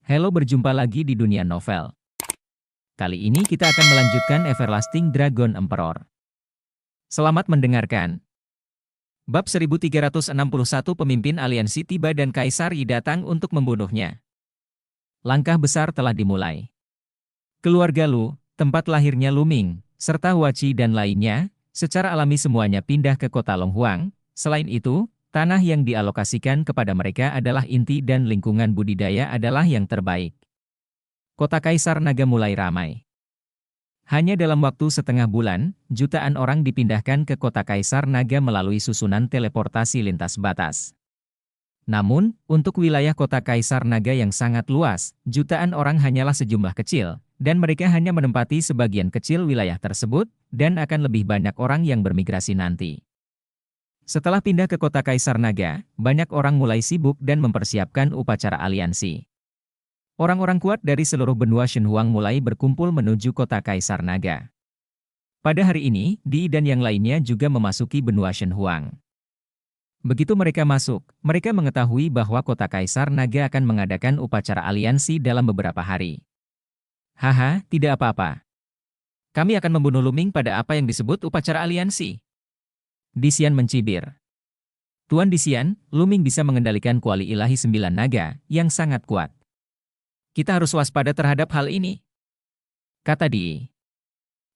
Halo, berjumpa lagi di dunia novel. Kali ini kita akan melanjutkan Everlasting Dragon Emperor. Selamat mendengarkan. Bab 1361, pemimpin aliansi tiba dan Kaisar Yi datang untuk membunuhnya. Langkah besar telah dimulai. Keluarga Lu, tempat lahirnya Lu Ming, serta Huaci dan lainnya, secara alami semuanya pindah ke kota Longhuang. Selain itu, tanah yang dialokasikan kepada mereka adalah inti dan lingkungan budidaya adalah yang terbaik. Kota Kaisar Naga mulai ramai. Hanya dalam waktu setengah bulan, jutaan orang dipindahkan ke kota Kaisar Naga melalui susunan teleportasi lintas batas. Namun, untuk wilayah kota Kaisar Naga yang sangat luas, jutaan orang hanyalah sejumlah kecil, dan mereka hanya menempati sebagian kecil wilayah tersebut, dan akan lebih banyak orang yang bermigrasi nanti. Setelah pindah ke kota Kaisar Naga, banyak orang mulai sibuk dan mempersiapkan upacara aliansi. Orang-orang kuat dari seluruh benua Shenhuang mulai berkumpul menuju kota Kaisar Naga. Pada hari ini, Di dan yang lainnya juga memasuki benua Shenhuang. Begitu mereka masuk, mereka mengetahui bahwa kota Kaisar Naga akan mengadakan upacara aliansi dalam beberapa hari. Haha, tidak apa-apa. Kami akan membunuh Lu Ming pada apa yang disebut upacara aliansi. Di Xian mencibir. Tuan Di Xian, Lu Ming bisa mengendalikan kuali ilahi 9 naga, yang sangat kuat. Kita harus waspada terhadap hal ini, kata Di.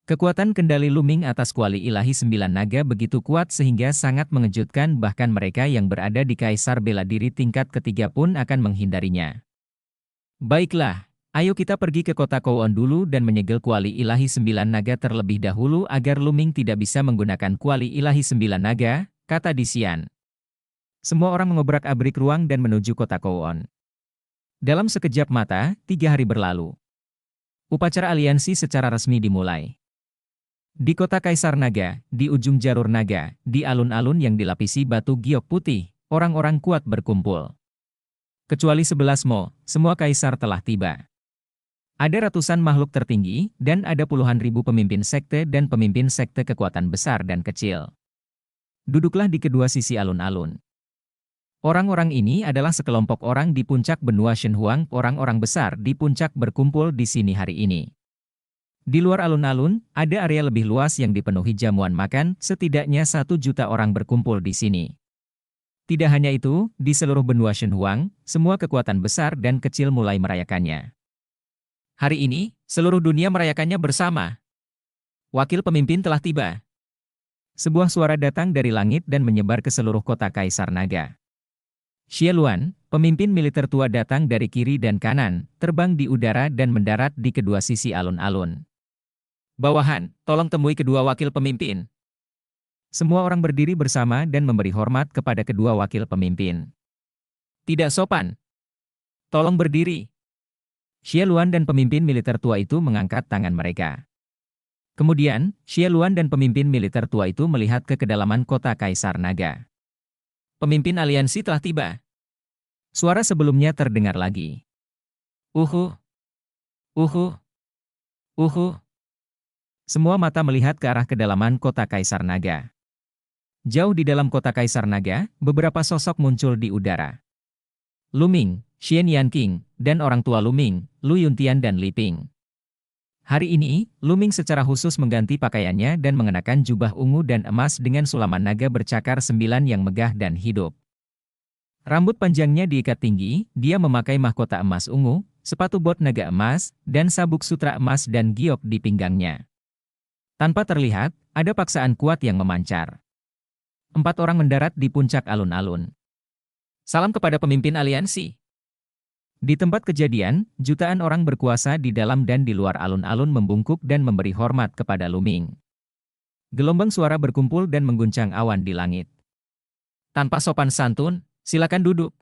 Kekuatan kendali Lu Ming atas kuali ilahi 9 naga begitu kuat sehingga sangat mengejutkan, bahkan mereka yang berada di Kaisar Bela Diri tingkat ketiga pun akan menghindarinya. Baiklah, ayo kita pergi ke kota Kowon dulu dan menyegel kuali ilahi 9 naga terlebih dahulu agar Lu Ming tidak bisa menggunakan kuali ilahi 9 naga, kata Di Xian. Semua orang mengobrak-abrik ruang dan menuju kota Kowon. Dalam sekejap mata, 3 hari berlalu. Upacara aliansi secara resmi dimulai. Di kota Kaisar Naga, di ujung jalur naga, di alun-alun yang dilapisi batu giok putih, orang-orang kuat berkumpul. Kecuali 11 Mo, semua kaisar telah tiba. Ada ratusan makhluk tertinggi, dan ada puluhan ribu pemimpin sekte dan pemimpin sekte kekuatan besar dan kecil. Duduklah di kedua sisi alun-alun. Orang-orang ini adalah sekelompok orang di puncak benua Shenhuang. Orang-orang besar di puncak berkumpul di sini hari ini. Di luar alun-alun, ada area lebih luas yang dipenuhi jamuan makan, setidaknya 1 juta orang berkumpul di sini. Tidak hanya itu, di seluruh benua Shenhuang, semua kekuatan besar dan kecil mulai merayakannya. Hari ini, seluruh dunia merayakannya bersama. Wakil pemimpin telah tiba. Sebuah suara datang dari langit dan menyebar ke seluruh kota Kaisar Naga. Xie Luan, pemimpin militer tua datang dari kiri dan kanan, terbang di udara dan mendarat di kedua sisi alun-alun. Bawahan, tolong temui kedua wakil pemimpin. Semua orang berdiri bersama dan memberi hormat kepada kedua wakil pemimpin. Tidak sopan. Tolong berdiri. Xie Luan dan pemimpin militer tua itu mengangkat tangan mereka. Kemudian, Xie Luan dan pemimpin militer tua itu melihat ke kedalaman kota Kaisar Naga. Pemimpin aliansi telah tiba. Suara sebelumnya terdengar lagi. Uhu. Uhu. Uhu. Semua mata melihat ke arah kedalaman kota Kaisar Naga. Jauh di dalam kota Kaisar Naga, beberapa sosok muncul di udara. Lu Ming, Xian Yanqing, dan orang tua Lu Ming, Lu Yuntian dan Li Ping. Hari ini, Lu Ming secara khusus mengganti pakaiannya dan mengenakan jubah ungu dan emas dengan sulaman naga bercakar 9 yang megah dan hidup. Rambut panjangnya diikat tinggi, dia memakai mahkota emas ungu, sepatu bot naga emas, dan sabuk sutra emas dan giok di pinggangnya. Tanpa terlihat, ada paksaan kuat yang memancar. 4 orang mendarat di puncak alun-alun. Salam kepada pemimpin aliansi. Di tempat kejadian, jutaan orang berkuasa di dalam dan di luar alun-alun membungkuk dan memberi hormat kepada Lu Ming. Gelombang suara berkumpul dan mengguncang awan di langit. Tanpa sopan santun, silakan duduk.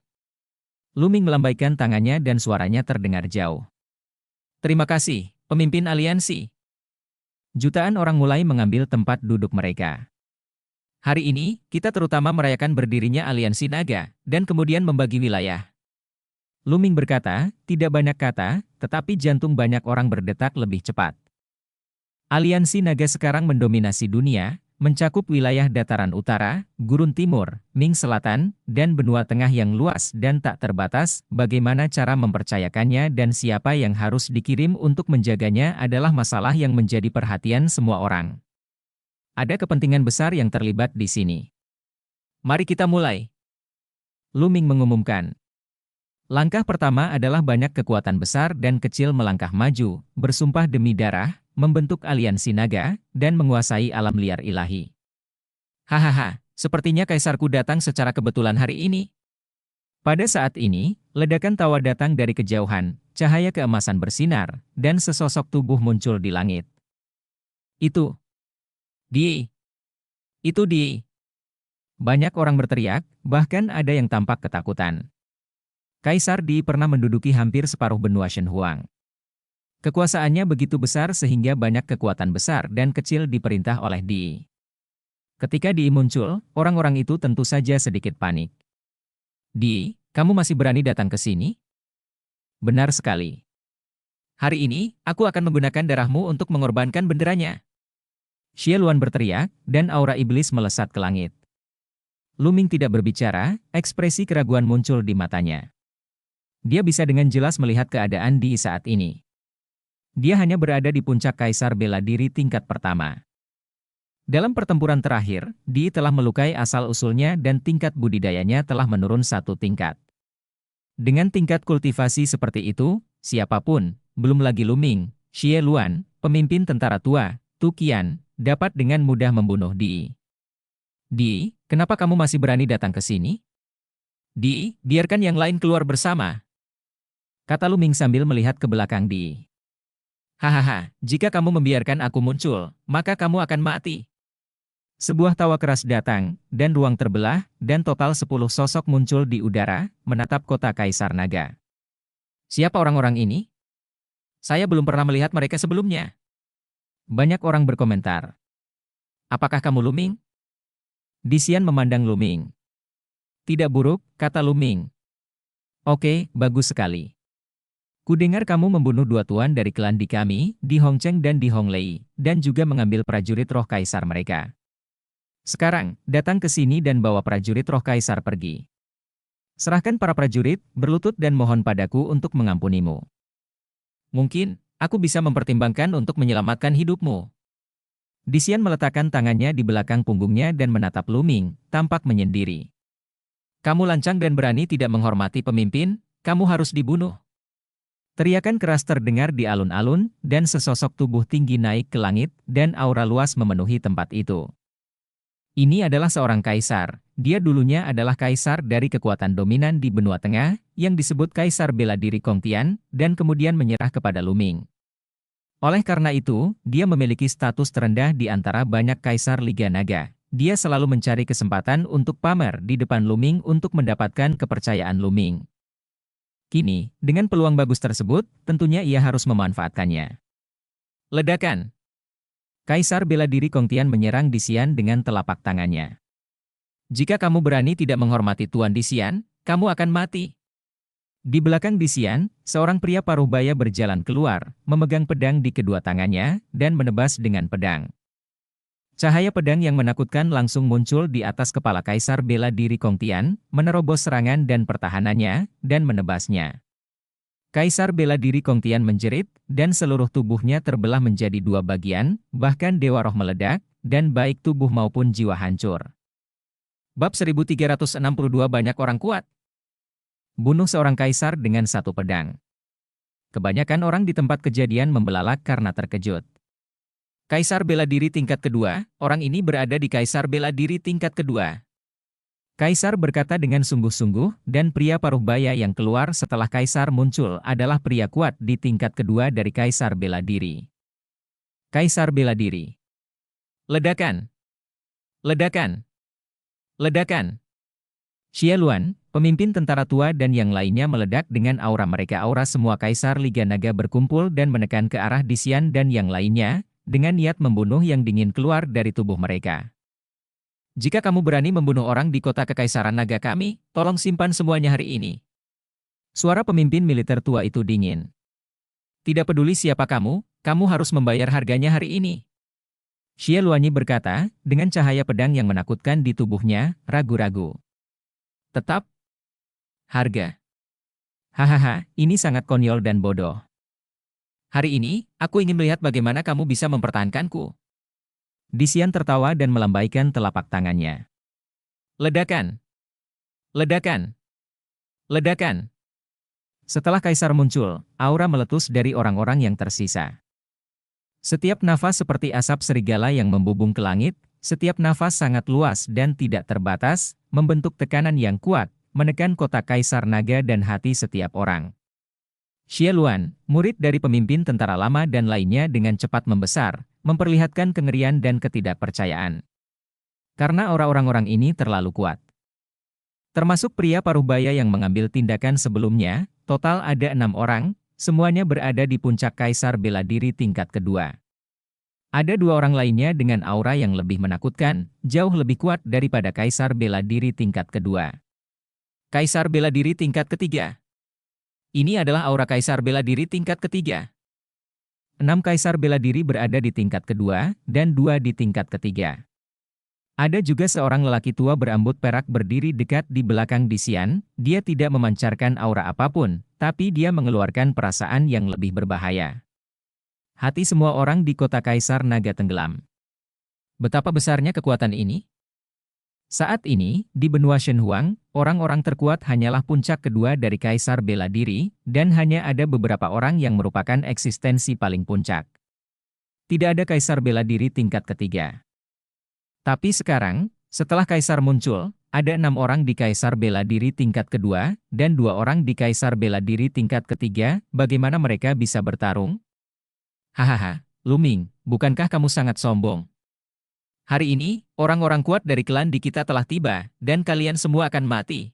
Lu Ming melambaikan tangannya dan suaranya terdengar jauh. Terima kasih, pemimpin aliansi. Jutaan orang mulai mengambil tempat duduk mereka. Hari ini, kita terutama merayakan berdirinya aliansi naga, dan kemudian membagi wilayah. Lu Ming berkata, tidak banyak kata, tetapi jantung banyak orang berdetak lebih cepat. Aliansi naga sekarang mendominasi dunia, mencakup wilayah dataran utara, gurun timur, Ming Selatan, dan benua tengah yang luas dan tak terbatas. Bagaimana cara mempercayakannya dan siapa yang harus dikirim untuk menjaganya adalah masalah yang menjadi perhatian semua orang. Ada kepentingan besar yang terlibat di sini. Mari kita mulai. Lu Ming mengumumkan. Langkah pertama adalah banyak kekuatan besar dan kecil melangkah maju, bersumpah demi darah, membentuk aliansi naga, dan menguasai alam liar ilahi. Hahaha, sepertinya kaisarku datang secara kebetulan hari ini. Pada saat ini, ledakan tawa datang dari kejauhan, cahaya keemasan bersinar, dan sesosok tubuh muncul di langit. Itu Di. Banyak orang berteriak, bahkan ada yang tampak ketakutan. Kaisar Di pernah menduduki hampir separuh benua Shenhuang. Kekuasaannya begitu besar sehingga banyak kekuatan besar dan kecil diperintah oleh Di. Ketika Di muncul, orang-orang itu tentu saja sedikit panik. Di, kamu masih berani datang ke sini? Benar sekali. Hari ini, aku akan menggunakan darahmu untuk mengorbankan benderanya. Xie Luan berteriak, dan aura iblis melesat ke langit. Lu Ming tidak berbicara, ekspresi keraguan muncul di matanya. Dia bisa dengan jelas melihat keadaan Di saat ini. Dia hanya berada di puncak kaisar bela diri tingkat pertama. Dalam pertempuran terakhir, Di telah melukai asal-usulnya dan tingkat budidayanya telah menurun satu tingkat. Dengan tingkat kultivasi seperti itu, siapapun, belum lagi Lu Ming, Xie Luan, pemimpin tentara tua, Tu Qian, dapat dengan mudah membunuh Di. Di, kenapa kamu masih berani datang ke sini? Di, biarkan yang lain keluar bersama. Kata Lu Ming sambil melihat ke belakang Di. Hahaha, jika kamu membiarkan aku muncul, maka kamu akan mati. Sebuah tawa keras datang, dan ruang terbelah, dan total 10 sosok muncul di udara, menatap kota Kaisar Naga. Siapa orang-orang ini? Saya belum pernah melihat mereka sebelumnya. Banyak orang berkomentar. Apakah kamu Lu Ming? Di Xian memandang Lu Ming. Tidak buruk, kata Lu Ming. Oke, bagus sekali. Kudengar kamu membunuh 2 tuan dari klan Di kami, Di Hongcheng dan Di Honglei, dan juga mengambil prajurit roh kaisar mereka. Sekarang, datang ke sini dan bawa prajurit roh kaisar pergi. Serahkan para prajurit, berlutut dan mohon padaku untuk mengampunimu. Mungkin, aku bisa mempertimbangkan untuk menyelamatkan hidupmu. Di Xian meletakkan tangannya di belakang punggungnya dan menatap Lu Ming, tampak menyendiri. Kamu lancang dan berani tidak menghormati pemimpin, kamu harus dibunuh. Teriakan keras terdengar di alun-alun, dan sesosok tubuh tinggi naik ke langit, dan aura luas memenuhi tempat itu. Ini adalah seorang kaisar, dia dulunya adalah kaisar dari kekuatan dominan di benua tengah, yang disebut Kaisar Bela Diri Kongtian, dan kemudian menyerah kepada Lu Ming. Oleh karena itu, dia memiliki status terendah di antara banyak kaisar Liga Naga. Dia selalu mencari kesempatan untuk pamer di depan Lu Ming untuk mendapatkan kepercayaan Lu Ming. Kini, dengan peluang bagus tersebut, tentunya ia harus memanfaatkannya. Ledakan. Kaisar Bela Diri Kongtian menyerang Di Xian dengan telapak tangannya. Jika kamu berani tidak menghormati Tuan Di Xian, kamu akan mati. Di belakang Di Xian, seorang pria paruh baya berjalan keluar, memegang pedang di kedua tangannya, dan menebas dengan pedang. Cahaya pedang yang menakutkan langsung muncul di atas kepala Kaisar Bela Diri Kongtian, menerobos serangan dan pertahanannya, dan menebasnya. Kaisar Bela Diri Kongtian menjerit, dan seluruh tubuhnya terbelah menjadi 2 bagian, bahkan Dewa Roh meledak, dan baik tubuh maupun jiwa hancur. Bab 1362 banyak orang kuat. Bunuh seorang kaisar dengan 1 pedang. Kebanyakan orang di tempat kejadian membelalak karena terkejut. Kaisar Bela Diri tingkat kedua, orang ini berada di Kaisar Bela Diri tingkat kedua. Kaisar berkata dengan sungguh-sungguh, dan pria paruh baya yang keluar setelah Kaisar muncul adalah pria kuat di tingkat kedua dari Kaisar Bela Diri. Kaisar Bela Diri. Ledakan. Ledakan. Ledakan. Xie Luan, pemimpin tentara tua dan yang lainnya meledak dengan aura mereka. Aura semua Kaisar Liga Naga berkumpul dan menekan ke arah Di Xian dan yang lainnya, dengan niat membunuh yang dingin keluar dari tubuh mereka. Jika kamu berani membunuh orang di kota Kekaisaran Naga kami, tolong simpan semuanya hari ini. Suara pemimpin militer tua itu dingin. Tidak peduli siapa kamu harus membayar harganya hari ini. Xie Luanyi berkata, dengan cahaya pedang yang menakutkan di tubuhnya, ragu-ragu. Tetap. Harga. Hahaha, ini sangat konyol dan bodoh. Hari ini, aku ingin melihat bagaimana kamu bisa mempertahankanku. Disian tertawa dan melambaikan telapak tangannya. Ledakan. Ledakan. Ledakan. Setelah kaisar muncul, aura meletus dari orang-orang yang tersisa. Setiap nafas seperti asap serigala yang membubung ke langit, setiap nafas sangat luas dan tidak terbatas, membentuk tekanan yang kuat, menekan kota Kaisar Naga dan hati setiap orang. Xie Luan, murid dari pemimpin tentara lama dan lainnya dengan cepat membesar, memperlihatkan kengerian dan ketidakpercayaan. Karena orang-orang ini terlalu kuat. Termasuk pria parubaya yang mengambil tindakan sebelumnya, total ada 6 orang, semuanya berada di puncak Kaisar Bela Diri tingkat kedua. Ada 2 orang lainnya dengan aura yang lebih menakutkan, jauh lebih kuat daripada Kaisar Bela Diri tingkat kedua. Kaisar Bela Diri tingkat ketiga. Ini adalah aura Kaisar Bela Diri tingkat ketiga. 6 Kaisar Bela Diri berada di tingkat kedua, dan 2 di tingkat ketiga. Ada juga seorang lelaki tua berambut perak berdiri dekat di belakang Disian, dia tidak memancarkan aura apapun, tapi dia mengeluarkan perasaan yang lebih berbahaya. Hati semua orang di kota Kaisar Naga tenggelam. Betapa besarnya kekuatan ini? Saat ini, di benua Shenhuang, orang-orang terkuat hanyalah puncak kedua dari Kaisar Bela Diri, dan hanya ada beberapa orang yang merupakan eksistensi paling puncak. Tidak ada Kaisar Bela Diri tingkat ketiga. Tapi sekarang, setelah Kaisar muncul, ada 6 orang di Kaisar Bela Diri tingkat kedua, dan 2 orang di Kaisar Bela Diri tingkat ketiga, bagaimana mereka bisa bertarung? Hahaha, Luming, bukankah kamu sangat sombong? Hari ini, orang-orang kuat dari klan di kita telah tiba, dan kalian semua akan mati.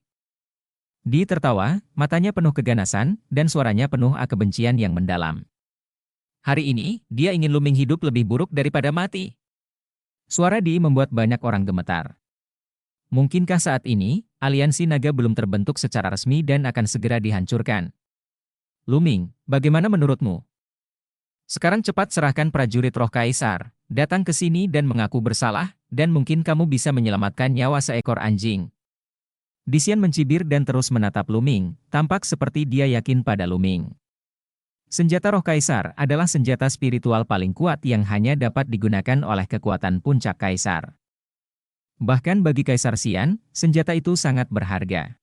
Di tertawa, matanya penuh keganasan, dan suaranya penuh kebencian yang mendalam. Hari ini, dia ingin Luming hidup lebih buruk daripada mati. Suara Di membuat banyak orang gemetar. Mungkinkah saat ini, aliansi naga belum terbentuk secara resmi dan akan segera dihancurkan? Luming, bagaimana menurutmu? Sekarang cepat serahkan prajurit roh kaisar, datang ke sini dan mengaku bersalah, dan mungkin kamu bisa menyelamatkan nyawa seekor anjing. Disian mencibir dan terus menatap Luming, tampak seperti dia yakin pada Luming. Senjata roh kaisar adalah senjata spiritual paling kuat yang hanya dapat digunakan oleh kekuatan puncak kaisar. Bahkan bagi Kaisar Xian, senjata itu sangat berharga.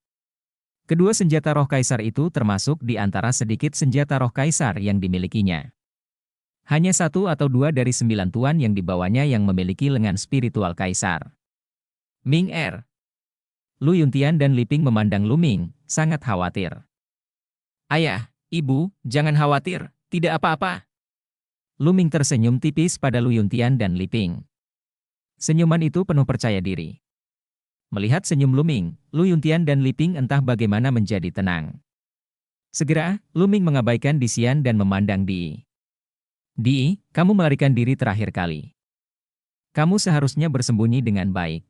Kedua senjata roh kaisar itu termasuk di antara sedikit senjata roh kaisar yang dimilikinya. Hanya 1 atau 2 dari 9 tuan yang dibawanya yang memiliki lengan spiritual kaisar. Ming Er. Lu Yuntian dan Liping memandang Luming, sangat khawatir. Ayah, ibu, jangan khawatir, tidak apa-apa. Luming tersenyum tipis pada Lu Yuntian dan Liping. Senyuman itu penuh percaya diri. Melihat senyum Luming, Lu Yuntian dan Liping entah bagaimana menjadi tenang. Segera, Luming mengabaikan Disian dan memandang Di. Di, kamu melarikan diri terakhir kali. Kamu seharusnya bersembunyi dengan baik.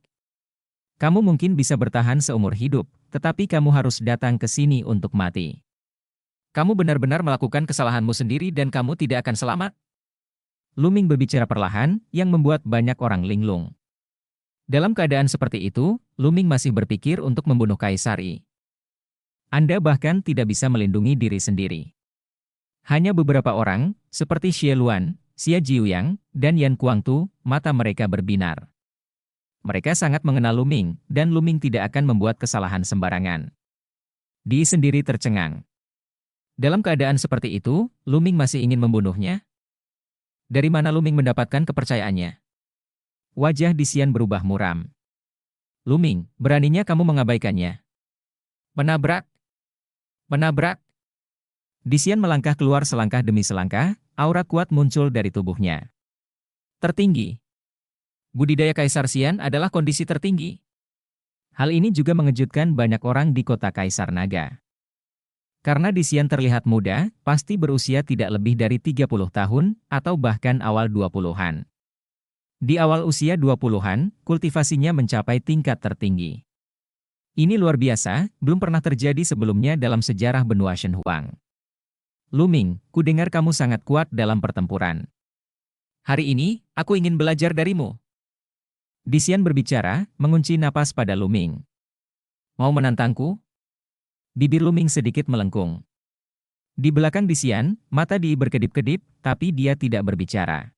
Kamu mungkin bisa bertahan seumur hidup, tetapi kamu harus datang ke sini untuk mati. Kamu benar-benar melakukan kesalahanmu sendiri dan kamu tidak akan selamat. Luming berbicara perlahan, yang membuat banyak orang linglung. Dalam keadaan seperti itu, Luming masih berpikir untuk membunuh Kaisar Yi. Anda bahkan tidak bisa melindungi diri sendiri. Hanya beberapa orang, seperti Xie Luan, Xia Jiuyang, dan Yan Kuangtu, mata mereka berbinar. Mereka sangat mengenal Luming, dan Luming tidak akan membuat kesalahan sembarangan. Di sendiri tercengang. Dalam keadaan seperti itu, Luming masih ingin membunuhnya? Dari mana Luming mendapatkan kepercayaannya? Wajah Disian berubah muram. Luming, beraninya kamu mengabaikannya. Menabrak. Menabrak. Disian melangkah keluar selangkah demi selangkah, aura kuat muncul dari tubuhnya. Tertinggi. Budidaya Kaisar Xian adalah kondisi tertinggi. Hal ini juga mengejutkan banyak orang di kota Kaisar Naga. Karena Disian terlihat muda, pasti berusia tidak lebih dari 30 tahun, atau bahkan awal 20-an. Di awal usia 20-an, kultivasinya mencapai tingkat tertinggi. Ini luar biasa, belum pernah terjadi sebelumnya dalam sejarah benua Shenhuang. Luming, kudengar kamu sangat kuat dalam pertempuran. Hari ini, aku ingin belajar darimu. Disian berbicara, mengunci napas pada Luming. Mau menantangku? Bibir Luming sedikit melengkung. Di belakang Disian, mata Di berkedip-kedip, tapi dia tidak berbicara.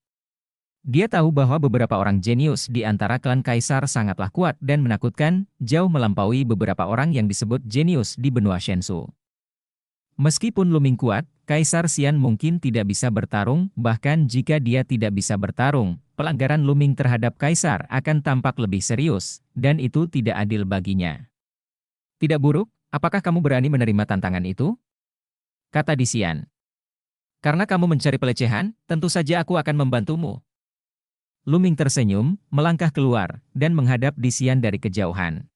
Dia tahu bahwa beberapa orang jenius di antara klan Kaisar sangatlah kuat dan menakutkan, jauh melampaui beberapa orang yang disebut jenius di benua Shensu. Meskipun Luming kuat, Kaisar Xian mungkin tidak bisa bertarung, bahkan jika dia tidak bisa bertarung, pelanggaran Luming terhadap Kaisar akan tampak lebih serius, dan itu tidak adil baginya. Tidak buruk, apakah kamu berani menerima tantangan itu? Kata Disian. Karena kamu mencari pelecehan, tentu saja aku akan membantumu. Luming tersenyum, melangkah keluar, dan menghadap Disian dari kejauhan.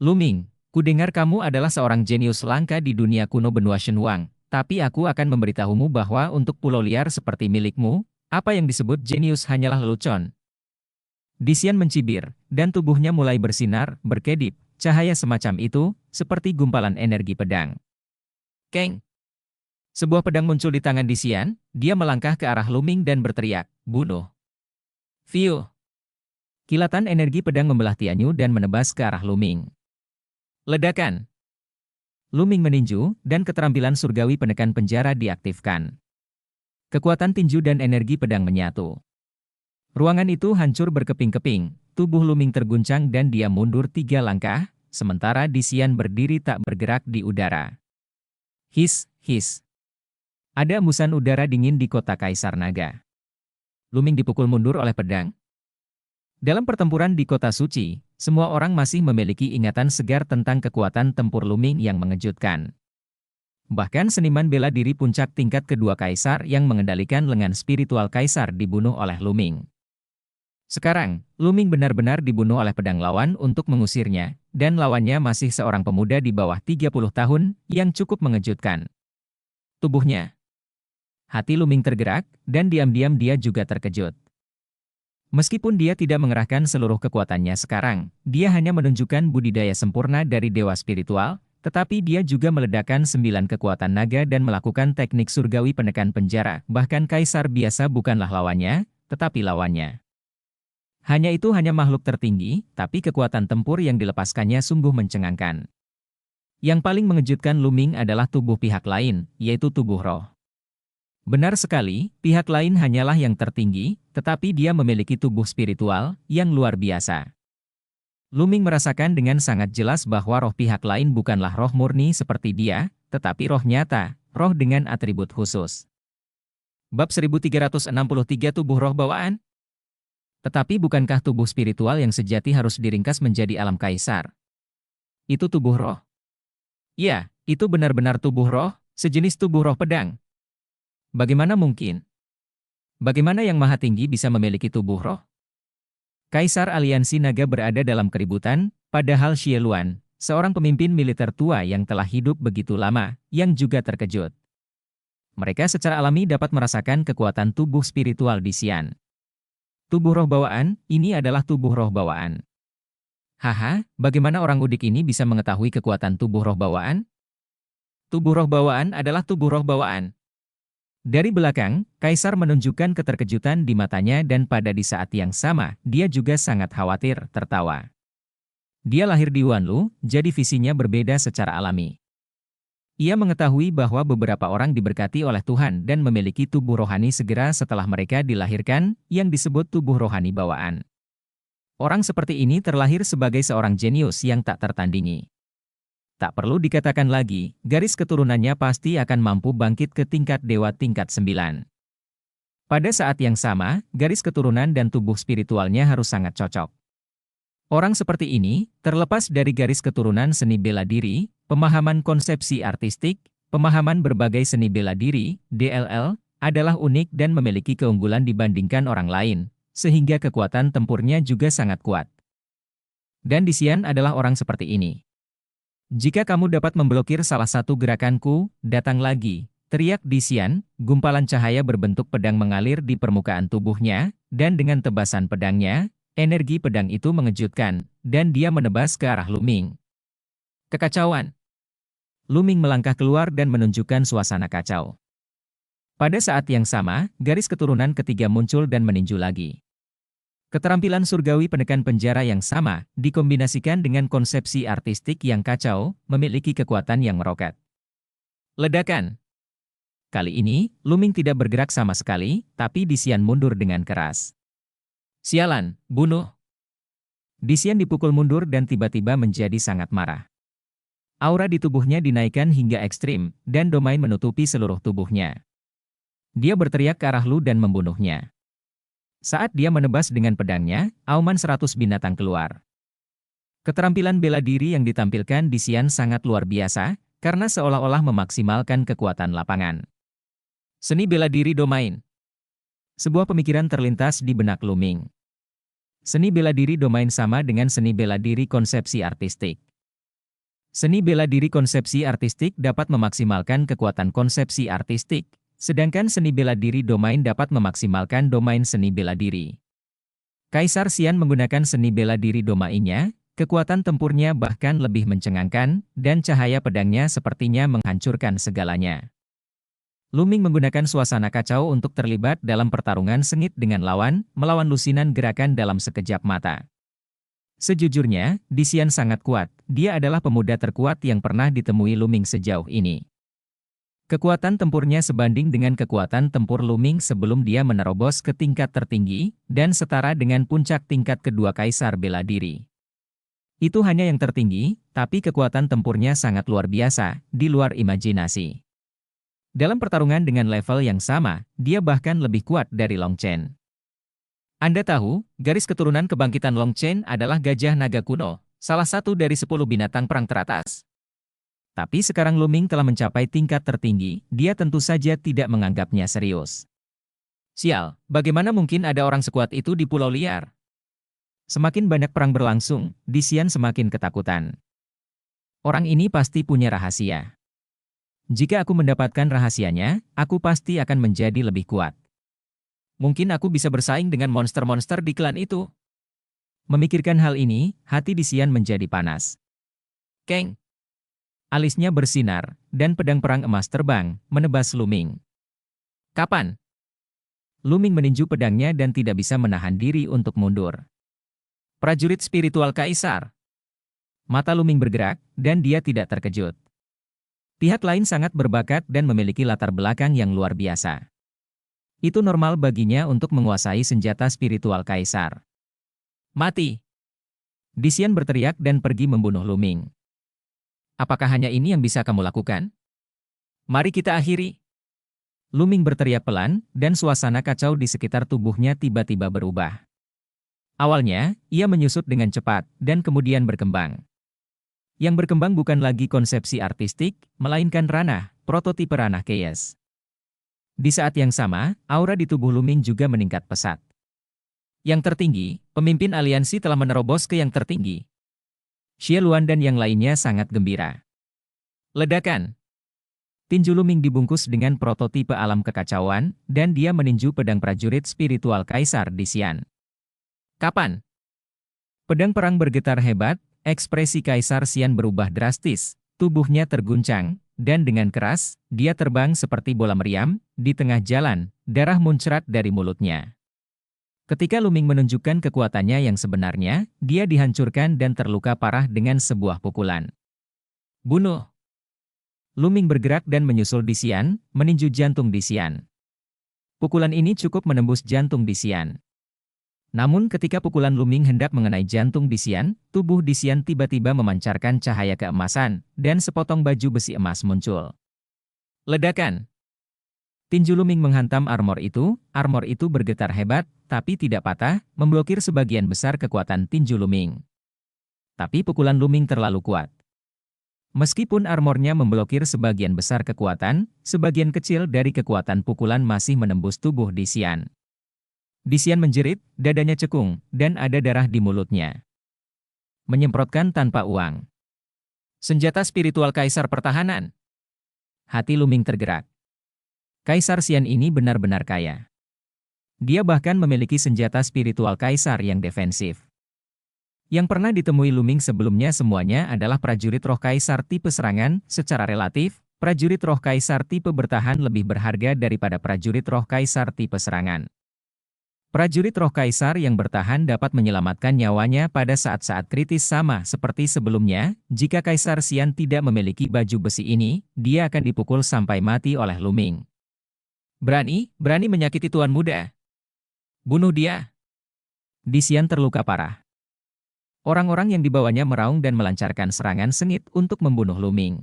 Luming, kudengar kamu adalah seorang jenius langka di dunia kuno benua Shenwang, tapi aku akan memberitahumu bahwa untuk pulau liar seperti milikmu, apa yang disebut jenius hanyalah lelucon. Disian mencibir, dan tubuhnya mulai bersinar, berkedip, cahaya semacam itu, seperti gumpalan energi pedang. Keng! Sebuah pedang muncul di tangan Disian, dia melangkah ke arah Luming dan berteriak, bunuh. Fiu! Kilatan energi pedang membelah Tianyu dan menebas ke arah Luming. Ledakan! Luming meninju, dan keterampilan surgawi penekan penjara diaktifkan. Kekuatan tinju dan energi pedang menyatu. Ruangan itu hancur berkeping-keping, tubuh Luming terguncang dan dia mundur 3 langkah, sementara Disian berdiri tak bergerak di udara. His, his. Ada embusan udara dingin di kota Kaisar Naga. Luming dipukul mundur oleh pedang. Dalam pertempuran di kota suci, semua orang masih memiliki ingatan segar tentang kekuatan tempur Luming yang mengejutkan. Bahkan seniman bela diri puncak tingkat kedua Kaisar yang mengendalikan lengan spiritual Kaisar dibunuh oleh Luming. Sekarang, Luming benar-benar dibunuh oleh pedang lawan untuk mengusirnya, dan lawannya masih seorang pemuda di bawah 30 tahun yang cukup mengejutkan. Tubuhnya. Hati Luming tergerak, dan diam-diam dia juga terkejut. Meskipun dia tidak mengerahkan seluruh kekuatannya sekarang, dia hanya menunjukkan budidaya sempurna dari dewa spiritual, tetapi dia juga meledakkan 9 kekuatan naga dan melakukan teknik surgawi penekan penjara. Bahkan Kaisar biasa bukanlah lawannya, tetapi lawannya. Hanya itu hanya makhluk tertinggi, tapi kekuatan tempur yang dilepaskannya sungguh mencengangkan. Yang paling mengejutkan Luming adalah tubuh pihak lain, yaitu tubuh roh. Benar sekali, pihak lain hanyalah yang tertinggi, tetapi dia memiliki tubuh spiritual yang luar biasa. Luming merasakan dengan sangat jelas bahwa roh pihak lain bukanlah roh murni seperti dia, tetapi roh nyata, roh dengan atribut khusus. Bab 1363 Tubuh Roh Bawaan. Tetapi bukankah tubuh spiritual yang sejati harus diringkas menjadi alam kaisar? Itu tubuh roh. Ya, itu benar-benar tubuh roh, sejenis tubuh roh pedang. Bagaimana mungkin? Bagaimana yang maha tinggi bisa memiliki tubuh roh? Kaisar Aliansi Naga berada dalam keributan, padahal Xie Luan, seorang pemimpin militer tua yang telah hidup begitu lama, yang juga terkejut. Mereka secara alami dapat merasakan kekuatan tubuh spiritual di Xian. Tubuh roh bawaan, ini adalah tubuh roh bawaan. Haha, bagaimana orang udik ini bisa mengetahui kekuatan tubuh roh bawaan? Tubuh roh bawaan adalah tubuh roh bawaan. Dari belakang, Kaisar menunjukkan keterkejutan di matanya dan pada di saat yang sama, dia juga sangat khawatir, tertawa. Dia lahir di Wanlu, jadi visinya berbeda secara alami. Ia mengetahui bahwa beberapa orang diberkati oleh Tuhan dan memiliki tubuh rohani segera setelah mereka dilahirkan, yang disebut tubuh rohani bawaan. Orang seperti ini terlahir sebagai seorang jenius yang tak tertandingi. Tak perlu dikatakan lagi, garis keturunannya pasti akan mampu bangkit ke tingkat dewa tingkat 9. Pada saat yang sama, garis keturunan dan tubuh spiritualnya harus sangat cocok. Orang seperti ini, terlepas dari garis keturunan seni bela diri, pemahaman konsepsi artistik, pemahaman berbagai seni bela diri, DLL, adalah unik dan memiliki keunggulan dibandingkan orang lain, sehingga kekuatan tempurnya juga sangat kuat. Dan Disian adalah orang seperti ini. Jika kamu dapat memblokir salah satu gerakanku, datang lagi, teriak Disian, gumpalan cahaya berbentuk pedang mengalir di permukaan tubuhnya, dan dengan tebasan pedangnya, energi pedang itu mengejutkan, dan dia menebas ke arah Luming. Kekacauan. Luming melangkah keluar dan menunjukkan suasana kacau. Pada saat yang sama, garis keturunan ketiga muncul dan meninju lagi. Keterampilan surgawi penekan penjara yang sama, dikombinasikan dengan konsepsi artistik yang kacau, memiliki kekuatan yang meroket. Ledakan. Kali ini, Luming tidak bergerak sama sekali, tapi Disian mundur dengan keras. Sialan, bunuh. Disian dipukul mundur dan tiba-tiba menjadi sangat marah. Aura di tubuhnya dinaikkan hingga ekstrim, dan domain menutupi seluruh tubuhnya. Dia berteriak ke arah Lu dan membunuhnya. Saat dia menebas dengan pedangnya, auman 100 binatang keluar. Keterampilan bela diri yang ditampilkan Disian sangat luar biasa, karena seolah-olah memaksimalkan kekuatan lapangan. Seni bela diri domain. Sebuah pemikiran terlintas di benak Luming. Seni bela diri domain sama dengan seni bela diri konsepsi artistik. Seni bela diri konsepsi artistik dapat memaksimalkan kekuatan konsepsi artistik, sedangkan seni bela diri domain dapat memaksimalkan domain seni bela diri. Kaisar Xian menggunakan seni bela diri domainnya, kekuatan tempurnya bahkan lebih mencengangkan, dan cahaya pedangnya sepertinya menghancurkan segalanya. Luming menggunakan suasana kacau untuk terlibat dalam pertarungan sengit dengan lawan, melawan lusinan gerakan dalam sekejap mata. Sejujurnya, Disian sangat kuat, dia adalah pemuda terkuat yang pernah ditemui Luming sejauh ini. Kekuatan tempurnya sebanding dengan kekuatan tempur Luming sebelum dia menerobos ke tingkat tertinggi, dan setara dengan puncak tingkat kedua kaisar bela diri. Itu hanya yang tertinggi, tapi kekuatan tempurnya sangat luar biasa, di luar imajinasi. Dalam pertarungan dengan level yang sama, dia bahkan lebih kuat dari Long Chen. Anda tahu, garis keturunan kebangkitan Long Chen adalah gajah naga kuno, salah satu dari 10 binatang perang teratas. Tapi sekarang Luming telah mencapai tingkat tertinggi, dia tentu saja tidak menganggapnya serius. Sial, bagaimana mungkin ada orang sekuat itu di pulau liar? Semakin banyak perang berlangsung, Disian semakin ketakutan. Orang ini pasti punya rahasia. Jika aku mendapatkan rahasianya, aku pasti akan menjadi lebih kuat. Mungkin aku bisa bersaing dengan monster-monster di klan itu. Memikirkan hal ini, hati Disian menjadi panas. Keng! Alisnya bersinar, dan pedang perang emas terbang, menebas Luming. Kapan? Luming meninju pedangnya dan tidak bisa menahan diri untuk mundur. Prajurit spiritual kaisar. Mata Luming bergerak, dan dia tidak terkejut. Pihak lain sangat berbakat dan memiliki latar belakang yang luar biasa. Itu normal baginya untuk menguasai senjata spiritual kaisar. Mati! Disian berteriak dan pergi membunuh Luming. Apakah hanya ini yang bisa kamu lakukan? Mari kita akhiri. Luming berteriak pelan, dan suasana kacau di sekitar tubuhnya tiba-tiba berubah. Awalnya, ia menyusut dengan cepat, dan kemudian berkembang. Yang berkembang bukan lagi konsepsi artistik, melainkan ranah, prototipe ranah chaos. Di saat yang sama, aura di tubuh Luming juga meningkat pesat. Yang tertinggi, pemimpin aliansi telah menerobos ke yang tertinggi. Xie Luan dan yang lainnya sangat gembira. Ledakan. Tinju Luming dibungkus dengan prototipe alam kekacauan, dan dia meninju pedang prajurit spiritual Kaisar Disian. Kapan? Pedang perang bergetar hebat, ekspresi Kaisar Xian berubah drastis, tubuhnya terguncang, dan dengan keras, dia terbang seperti bola meriam, di tengah jalan, darah muncrat dari mulutnya. Ketika Luming menunjukkan kekuatannya yang sebenarnya, dia dihancurkan dan terluka parah dengan sebuah pukulan. Bunuh! Luming bergerak dan menyusul Disian, meninju jantung Disian. Pukulan ini cukup menembus jantung Disian. Namun ketika pukulan Luming hendak mengenai jantung Disian, tubuh Disian tiba-tiba memancarkan cahaya keemasan, dan sepotong baju besi emas muncul. Ledakan! Tinju Luming menghantam armor itu bergetar hebat, tapi tidak patah, memblokir sebagian besar kekuatan tinju Luming. Tapi pukulan Luming terlalu kuat. Meskipun armornya memblokir sebagian besar kekuatan, sebagian kecil dari kekuatan pukulan masih menembus tubuh Disian. Disian menjerit, dadanya cekung, dan ada darah di mulutnya. Menyemprotkan tanpa uang. Senjata spiritual Kaisar Pertahanan. Hati Luming tergerak. Kaisar Xian ini benar-benar kaya. Dia bahkan memiliki senjata spiritual kaisar yang defensif. Yang pernah ditemui Luming sebelumnya semuanya adalah prajurit roh kaisar tipe serangan, secara relatif, Prajurit roh kaisar tipe bertahan lebih berharga daripada prajurit roh kaisar tipe serangan. Prajurit roh kaisar yang bertahan dapat menyelamatkan nyawanya pada saat-saat kritis sama seperti sebelumnya. Jika Kaisar Xian tidak memiliki baju besi ini, dia akan dipukul sampai mati oleh Lu Ming. Berani menyakiti tuan muda. Bunuh dia. Di Xian terluka parah. Orang-orang yang dibawanya meraung dan melancarkan serangan sengit untuk membunuh Lu Ming.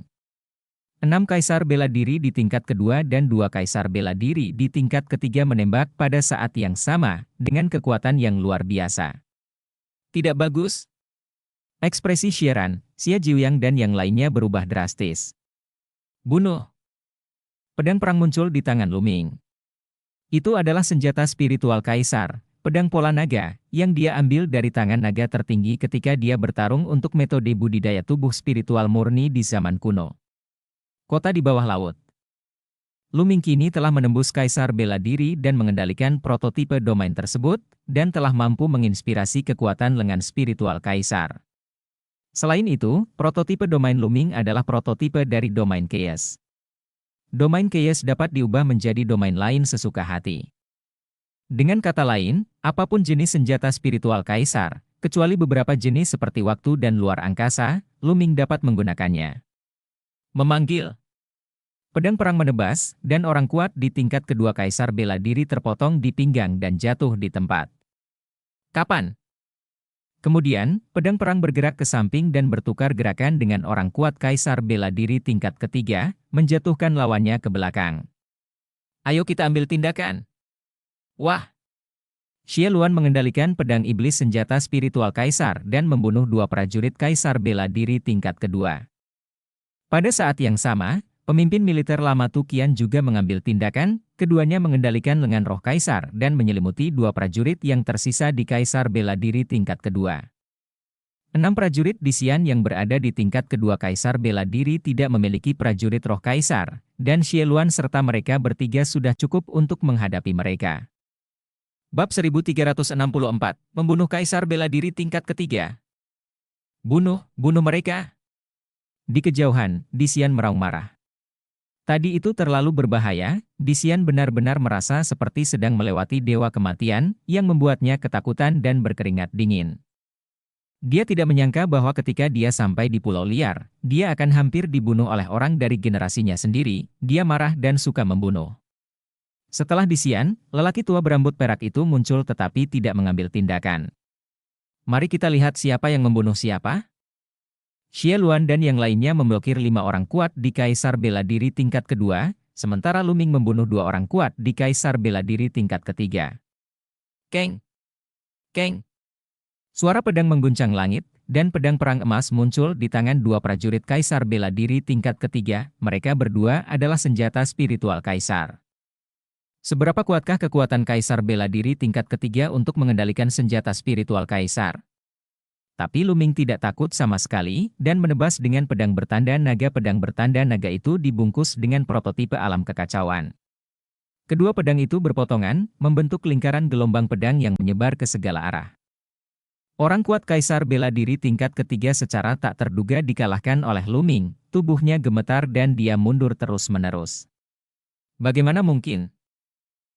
6 kaisar bela diri di tingkat kedua dan 2 kaisar bela diri di tingkat ketiga menembak pada saat yang sama, dengan kekuatan yang luar biasa. Tidak bagus. Ekspresi Xieran, Xie Jiuyang dan yang lainnya berubah drastis. Bunuh. Pedang perang muncul di tangan Lu Ming. Itu adalah senjata spiritual kaisar, pedang pola naga, yang dia ambil dari tangan naga tertinggi ketika dia bertarung untuk metode budidaya tubuh spiritual murni di zaman kuno. Kota di bawah laut. Lu Ming kini telah menembus kaisar bela diri dan mengendalikan prototipe domain tersebut, dan telah mampu menginspirasi kekuatan lengan spiritual kaisar. Selain itu, prototipe domain Lu Ming adalah prototipe dari domain Chaos. Domain Chaos dapat diubah menjadi domain lain sesuka hati. Dengan kata lain, apapun jenis senjata spiritual kaisar, kecuali beberapa jenis seperti waktu dan luar angkasa, Lu Ming dapat menggunakannya. Memanggil. Pedang perang menebas, dan orang kuat di tingkat kedua kaisar bela diri terpotong di pinggang dan jatuh di tempat. Kapan? Kemudian, pedang perang bergerak ke samping dan bertukar gerakan dengan orang kuat kaisar bela diri tingkat ketiga, menjatuhkan lawannya ke belakang. Ayo kita ambil tindakan. Wah! Xie Luan mengendalikan pedang iblis senjata spiritual kaisar dan membunuh 2 prajurit kaisar bela diri tingkat kedua. Pada saat yang sama, pemimpin militer lama Tukian juga mengambil tindakan, keduanya mengendalikan lengan roh kaisar dan menyelimuti 2 prajurit yang tersisa di kaisar bela diri tingkat kedua. 6 prajurit di Xian yang berada di tingkat kedua kaisar bela diri tidak memiliki prajurit roh kaisar, dan Xie Luan serta mereka bertiga sudah cukup untuk menghadapi mereka. Bab 1364, membunuh kaisar bela diri tingkat ketiga. Bunuh mereka. Di kejauhan, Di Xian meraung marah. Tadi itu terlalu berbahaya, Di Xian benar-benar merasa seperti sedang melewati dewa kematian, yang membuatnya ketakutan dan berkeringat dingin. Dia tidak menyangka bahwa ketika dia sampai di Pulau Liar, dia akan hampir dibunuh oleh orang dari generasinya sendiri. Dia marah dan suka membunuh. Setelah Di Xian, lelaki tua berambut perak itu muncul tetapi tidak mengambil tindakan. Mari kita lihat siapa yang membunuh siapa. Xie Luan dan yang lainnya memblokir 5 orang kuat di kaisar bela diri tingkat kedua, sementara Lu Ming membunuh 2 orang kuat di kaisar bela diri tingkat ketiga. Keng! Keng! Suara pedang mengguncang langit, dan pedang perang emas muncul di tangan 2 prajurit kaisar bela diri tingkat ketiga. Mereka berdua adalah senjata spiritual kaisar. Seberapa kuatkah kekuatan kaisar bela diri tingkat ketiga untuk mengendalikan senjata spiritual kaisar? Tapi Lu Ming tidak takut sama sekali, dan menebas dengan pedang bertanda naga. Pedang bertanda naga itu dibungkus dengan prototipe alam kekacauan. Kedua pedang itu berpotongan, membentuk lingkaran gelombang pedang yang menyebar ke segala arah. Orang kuat kaisar bela diri tingkat ketiga secara tak terduga dikalahkan oleh Lu Ming, tubuhnya gemetar dan dia mundur terus-menerus. Bagaimana mungkin?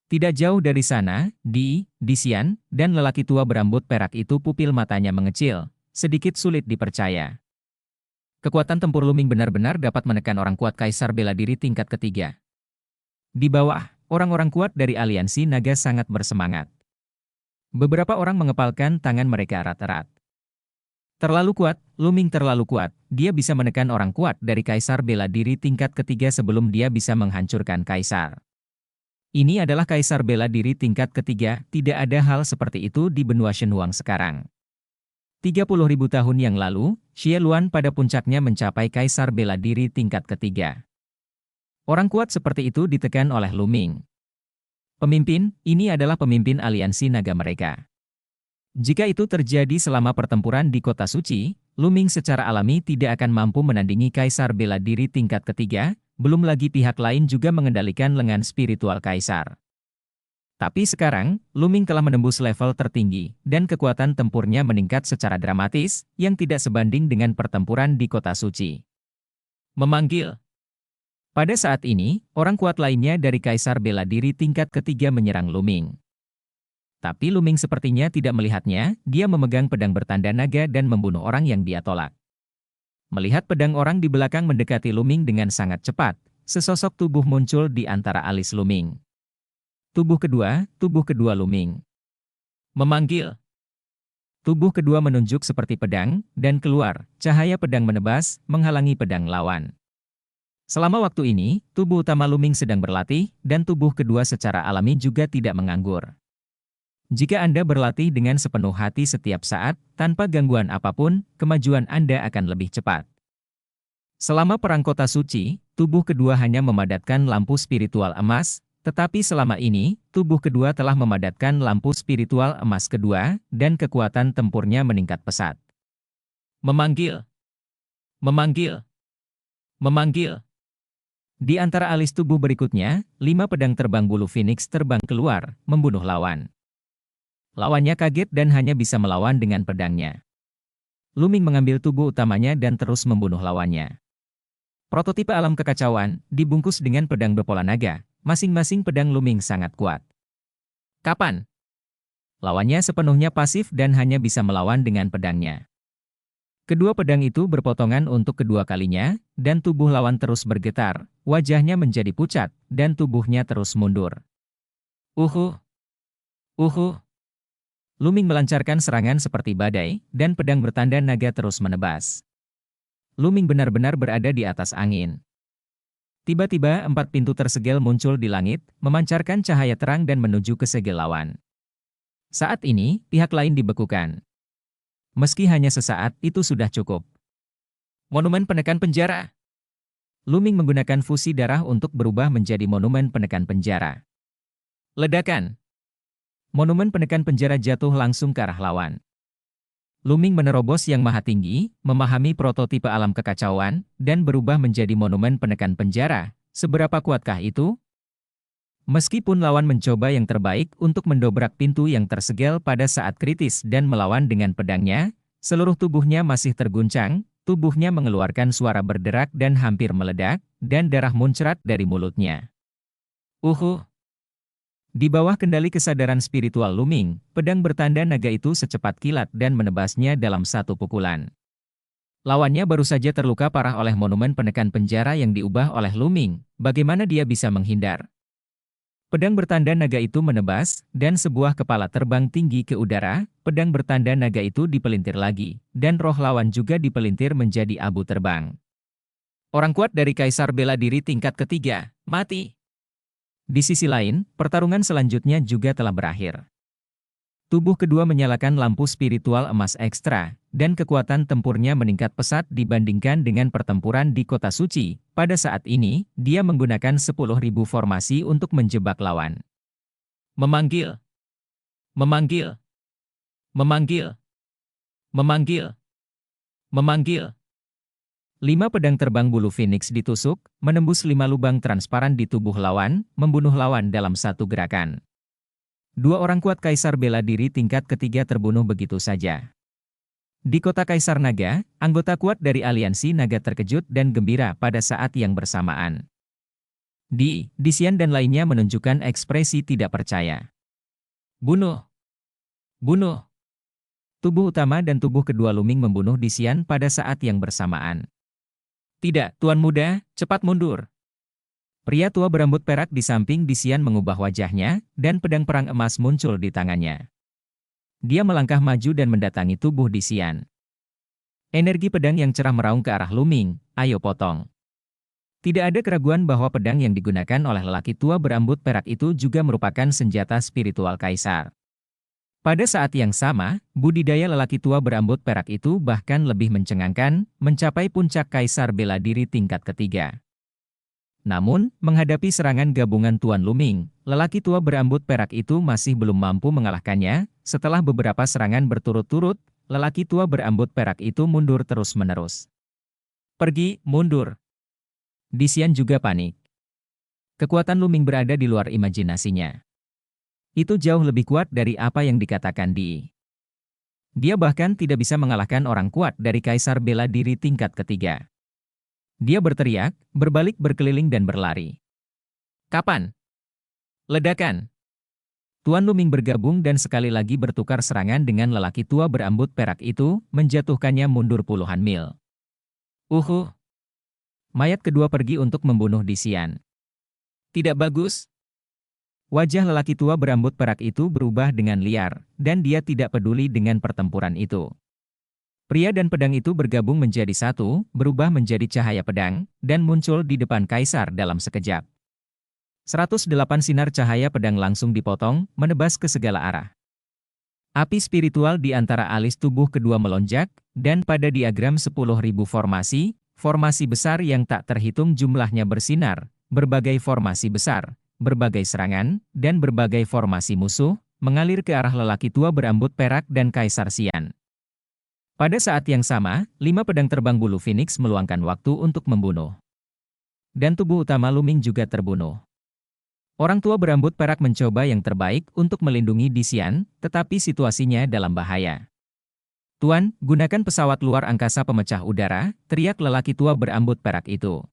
Tidak jauh dari sana, Di Xian, dan lelaki tua berambut perak itu pupil matanya mengecil, sedikit sulit dipercaya. Kekuatan tempur Lu Ming benar-benar dapat menekan orang kuat kaisar bela diri tingkat ketiga. Di bawah, orang-orang kuat dari aliansi naga sangat bersemangat. Beberapa orang mengepalkan tangan mereka erat-erat. Terlalu kuat, Lu Ming terlalu kuat, dia bisa menekan orang kuat dari kaisar bela diri tingkat ketiga sebelum dia bisa menghancurkan kaisar. Ini adalah kaisar bela diri tingkat ketiga, tidak ada hal seperti itu di benua Shenhuang sekarang. 30.000 tahun yang lalu, Xie Luan pada puncaknya mencapai kaisar bela diri tingkat ketiga. Orang kuat seperti itu ditekan oleh Lu Ming. Pemimpin, ini adalah pemimpin aliansi naga mereka. Jika itu terjadi selama pertempuran di kota suci, Lu Ming secara alami tidak akan mampu menandingi kaisar bela diri tingkat ketiga, belum lagi pihak lain juga mengendalikan lengan spiritual kaisar. Tapi sekarang, Lu Ming telah menembus level tertinggi, dan kekuatan tempurnya meningkat secara dramatis, yang tidak sebanding dengan pertempuran di kota suci. Memanggil. Pada saat ini, orang kuat lainnya dari Kaisar Bela Diri tingkat ketiga menyerang Luming. Tapi Luming sepertinya tidak melihatnya, dia memegang pedang bertanda naga dan membunuh orang yang dia tolak. Melihat pedang orang di belakang mendekati Luming dengan sangat cepat, sesosok tubuh muncul di antara alis Luming. Tubuh kedua Luming. Memanggil. Tubuh kedua menunjuk seperti pedang, dan keluar, cahaya pedang menebas, menghalangi pedang lawan. Selama waktu ini, tubuh utama Luming sedang berlatih, dan tubuh kedua secara alami juga tidak menganggur. Jika Anda berlatih dengan sepenuh hati setiap saat, tanpa gangguan apapun, kemajuan Anda akan lebih cepat. Selama Perang Kota Suci, tubuh kedua hanya memadatkan lampu spiritual emas, tetapi selama ini, tubuh kedua telah memadatkan lampu spiritual emas kedua, dan kekuatan tempurnya meningkat pesat. Memanggil. Memanggil. Memanggil. Di antara alis tubuh berikutnya, 5 pedang terbang bulu Phoenix terbang keluar, membunuh lawan. Lawannya kaget dan hanya bisa melawan dengan pedangnya. Luming mengambil tubuh utamanya dan terus membunuh lawannya. Prototipe alam kekacauan, dibungkus dengan pedang berpola naga, masing-masing pedang Luming sangat kuat. Kapan? Lawannya sepenuhnya pasif dan hanya bisa melawan dengan pedangnya. Kedua pedang itu berpotongan untuk kedua kalinya, dan tubuh lawan terus bergetar, wajahnya menjadi pucat, dan tubuhnya terus mundur. Uhu! Uhu! Luming melancarkan serangan seperti badai, dan pedang bertanda naga terus menebas. Luming benar-benar berada di atas angin. Tiba-tiba 4 pintu tersegel muncul di langit, memancarkan cahaya terang dan menuju ke segel lawan. Saat ini, pihak lain dibekukan. Meski hanya sesaat, itu sudah cukup. Monumen penekan penjara. Luming menggunakan fusi darah untuk berubah menjadi monumen penekan penjara. Ledakan. Monumen penekan penjara jatuh langsung ke arah lawan. Luming menerobos yang maha tinggi, memahami prototipe alam kekacauan, dan berubah menjadi monumen penekan penjara. Seberapa kuatkah itu? Meskipun lawan mencoba yang terbaik untuk mendobrak pintu yang tersegel pada saat kritis dan melawan dengan pedangnya, seluruh tubuhnya masih terguncang, tubuhnya mengeluarkan suara berderak dan hampir meledak, dan darah muncrat dari mulutnya. Uhu! Di bawah kendali kesadaran spiritual Luming, pedang bertanda naga itu secepat kilat dan menebasnya dalam satu pukulan. Lawannya baru saja terluka parah oleh monumen penekan penjara yang diubah oleh Luming, bagaimana dia bisa menghindar? Pedang bertanda naga itu menebas, dan sebuah kepala terbang tinggi ke udara, pedang bertanda naga itu dipelintir lagi, dan roh lawan juga dipelintir menjadi abu terbang. Orang kuat dari Kaisar Bela Diri tingkat ketiga, mati. Di sisi lain, pertarungan selanjutnya juga telah berakhir. Tubuh kedua menyalakan lampu spiritual emas ekstra, dan kekuatan tempurnya meningkat pesat dibandingkan dengan pertempuran di Kota Suci. Pada saat ini, dia menggunakan 10.000 formasi untuk menjebak lawan. Memanggil. Memanggil. Memanggil. Memanggil. Memanggil. 5 pedang terbang bulu Phoenix ditusuk, menembus 5 lubang transparan di tubuh lawan, membunuh lawan dalam satu gerakan. 2 orang kuat Kaisar Bela Diri tingkat ketiga terbunuh begitu saja. Di kota Kaisar Naga, anggota kuat dari aliansi naga terkejut dan gembira pada saat yang bersamaan. Disian dan lainnya menunjukkan ekspresi tidak percaya. Bunuh! Bunuh! Tubuh utama dan tubuh kedua Luming membunuh Disian pada saat yang bersamaan. Tidak, Tuan Muda, cepat mundur! Pria tua berambut perak di samping Disian mengubah wajahnya, dan pedang perang emas muncul di tangannya. Dia melangkah maju dan mendatangi tubuh Disian. Energi pedang yang cerah meraung ke arah Luming, ayo potong. Tidak ada keraguan bahwa pedang yang digunakan oleh lelaki tua berambut perak itu juga merupakan senjata spiritual Kaisar. Pada saat yang sama, budidaya lelaki tua berambut perak itu bahkan lebih mencengangkan, mencapai puncak Kaisar Bela Diri tingkat ketiga. Namun, menghadapi serangan gabungan Tuan Luming, lelaki tua berambut perak itu masih belum mampu mengalahkannya. Setelah beberapa serangan berturut-turut, lelaki tua berambut perak itu mundur terus-menerus. Pergi, mundur. Disian juga panik. Kekuatan Luming berada di luar imajinasinya. Itu jauh lebih kuat dari apa yang dikatakan Dia bahkan tidak bisa mengalahkan orang kuat dari Kaisar Bela Diri tingkat ketiga. Dia berteriak, berbalik berkeliling dan berlari. Kapan? Ledakan. Tuan Luming bergabung dan sekali lagi bertukar serangan dengan lelaki tua berambut perak itu, menjatuhkannya mundur puluhan mil. Mayat kedua pergi untuk membunuh Disian. Tidak bagus. Wajah lelaki tua berambut perak itu berubah dengan liar, dan dia tidak peduli dengan pertempuran itu. Pria dan pedang itu bergabung menjadi satu, berubah menjadi cahaya pedang, dan muncul di depan kaisar dalam sekejap. 108 sinar cahaya pedang langsung dipotong, menebas ke segala arah. Api spiritual di antara alis tubuh kedua melonjak, dan pada diagram 10.000 formasi, formasi besar yang tak terhitung jumlahnya bersinar, berbagai formasi besar, berbagai serangan, dan berbagai formasi musuh, mengalir ke arah lelaki tua berambut perak dan Kaisar Xian. Pada saat yang sama, 5 pedang terbang bulu Phoenix meluangkan waktu untuk membunuh. Dan tubuh utama Luming juga terbunuh. Orang tua berambut perak mencoba yang terbaik untuk melindungi Disian, tetapi situasinya dalam bahaya. Tuan, gunakan pesawat luar angkasa pemecah udara, teriak lelaki tua berambut perak itu.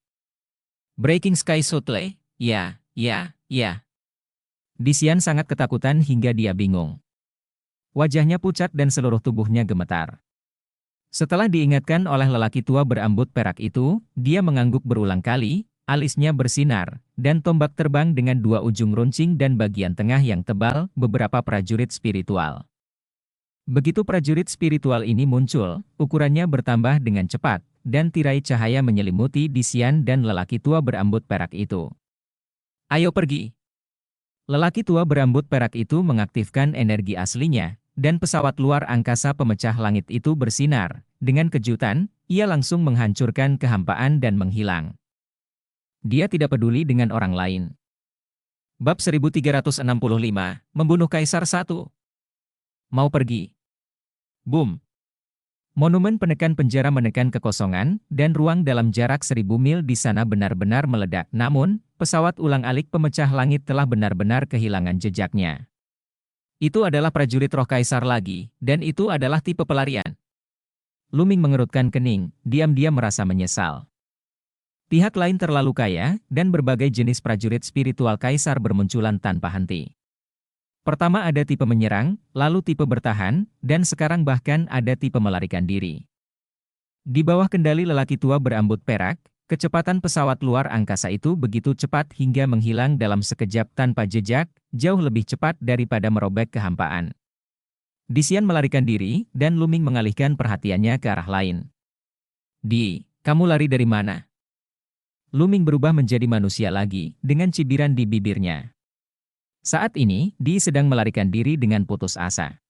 Breaking Sky Shuttle? Ya. Disian sangat ketakutan hingga dia bingung. Wajahnya pucat dan seluruh tubuhnya gemetar. Setelah diingatkan oleh lelaki tua berambut perak itu, dia mengangguk berulang kali, alisnya bersinar, dan tombak terbang dengan 2 ujung runcing dan bagian tengah yang tebal, beberapa prajurit spiritual. Begitu prajurit spiritual ini muncul, ukurannya bertambah dengan cepat, dan tirai cahaya menyelimuti Disian dan lelaki tua berambut perak itu. Ayo pergi! Lelaki tua berambut perak itu mengaktifkan energi aslinya, dan pesawat luar angkasa pemecah langit itu bersinar. Dengan kejutan, ia langsung menghancurkan kehampaan dan menghilang. Dia tidak peduli dengan orang lain. Bab 1365, Membunuh Kaisar 1. Mau pergi. Boom. Monumen penekan penjara menekan kekosongan, dan ruang dalam jarak 1000 mil di sana benar-benar meledak. Namun, pesawat ulang-alik pemecah langit telah benar-benar kehilangan jejaknya. Itu adalah prajurit roh kaisar lagi, dan itu adalah tipe pelarian. Luming mengerutkan kening, diam-diam merasa menyesal. Pihak lain terlalu kaya, dan berbagai jenis prajurit spiritual kaisar bermunculan tanpa henti. Pertama ada tipe menyerang, lalu tipe bertahan, dan sekarang bahkan ada tipe melarikan diri. Di bawah kendali lelaki tua berambut perak, kecepatan pesawat luar angkasa itu begitu cepat hingga menghilang dalam sekejap tanpa jejak, jauh lebih cepat daripada merobek kehampaan. Disian melarikan diri, dan Luming mengalihkan perhatiannya ke arah lain. Kamu lari dari mana? Luming berubah menjadi manusia lagi, dengan cibiran di bibirnya. Saat ini, Di sedang melarikan diri dengan putus asa.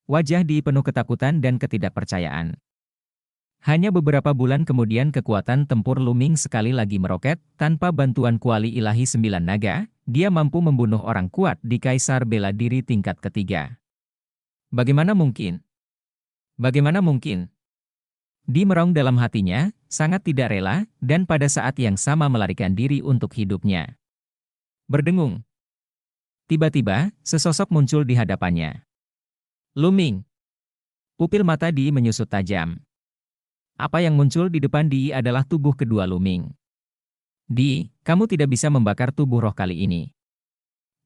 Wajah Di penuh ketakutan dan ketidakpercayaan. Hanya beberapa bulan kemudian kekuatan tempur Luming sekali lagi meroket, tanpa bantuan kuali ilahi 9 naga, dia mampu membunuh orang kuat di Kaisar Bela Diri tingkat ketiga. Bagaimana mungkin? Bagaimana mungkin? Di meraung dalam hatinya, sangat tidak rela, dan pada saat yang sama melarikan diri untuk hidupnya. Berdengung. Tiba-tiba, sesosok muncul di hadapannya. Luming. Pupil mata Di menyusut tajam. Apa yang muncul di depan Di adalah tubuh kedua Luming. Di, kamu tidak bisa membakar tubuh roh kali ini.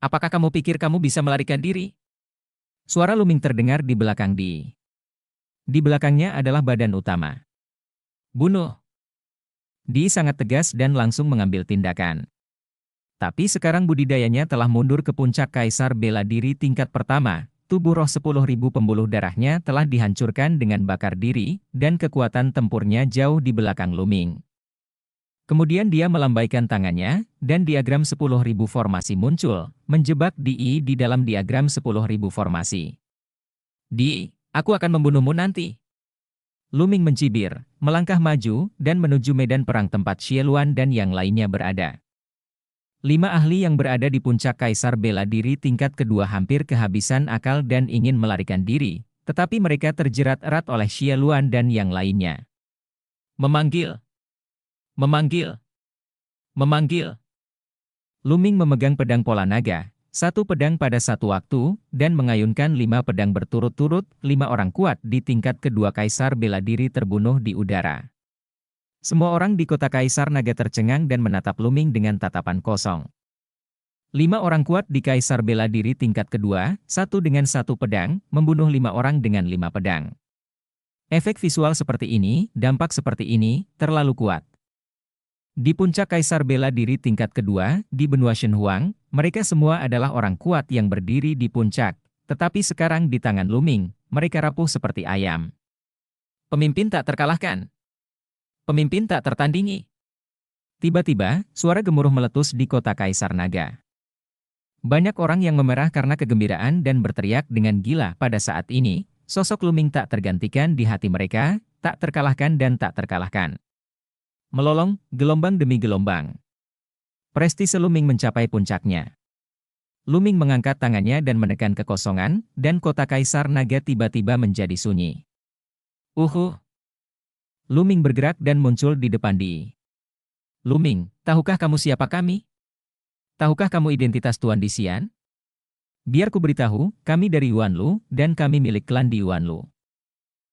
Apakah kamu pikir kamu bisa melarikan diri? Suara Luming terdengar di belakang Di. Di belakangnya adalah badan utama. Bunuh. Di sangat tegas dan langsung mengambil tindakan. Tapi sekarang budidayanya telah mundur ke puncak Kaisar Bela Diri tingkat pertama. Tubuh roh 10.000 pembuluh darahnya telah dihancurkan dengan bakar diri, dan kekuatan tempurnya jauh di belakang Luming. Kemudian dia melambaikan tangannya, dan diagram 10.000 formasi muncul, menjebak Di di dalam diagram 10.000 formasi. Di, aku akan membunuhmu nanti. Luming mencibir, melangkah maju, dan menuju medan perang tempat Xieluan dan yang lainnya berada. 5 ahli yang berada di puncak Kaisar Bela Diri tingkat kedua hampir kehabisan akal dan ingin melarikan diri, tetapi mereka terjerat erat oleh Xieluan dan yang lainnya. Memanggil. Memanggil. Memanggil. Luming memegang pedang pola naga, 1 pedang pada satu waktu, dan mengayunkan 5 pedang berturut-turut, 5 orang kuat di tingkat kedua Kaisar Bela Diri terbunuh di udara. Semua orang di kota Kaisar Naga tercengang dan menatap Luming dengan tatapan kosong. 5 orang kuat di Kaisar bela diri tingkat kedua, satu dengan 1 pedang, membunuh 5 orang dengan 5 pedang. Efek visual seperti ini, dampak seperti ini, terlalu kuat. Di puncak Kaisar bela diri tingkat kedua, di benua Shenhuang, mereka semua adalah orang kuat yang berdiri di puncak. Tetapi sekarang di tangan Luming, mereka rapuh seperti ayam. Pemimpin tak terkalahkan. Pemimpin tak tertandingi. Tiba-tiba, suara gemuruh meletus di kota Kaisar Naga. Banyak orang yang memerah karena kegembiraan dan berteriak dengan gila pada saat ini. Sosok Luming tak tergantikan di hati mereka, tak terkalahkan dan tak terkalahkan. Melolong, gelombang demi gelombang. Prestise Luming mencapai puncaknya. Luming mengangkat tangannya dan menekan kekosongan, dan kota Kaisar Naga tiba-tiba menjadi sunyi. Luming bergerak dan muncul di depan Di. Luming, tahukah kamu siapa kami? Tahukah kamu identitas Tuan Di Xian? Biar ku beritahu, kami dari Yuanlu, dan kami milik klan Di Yuanlu.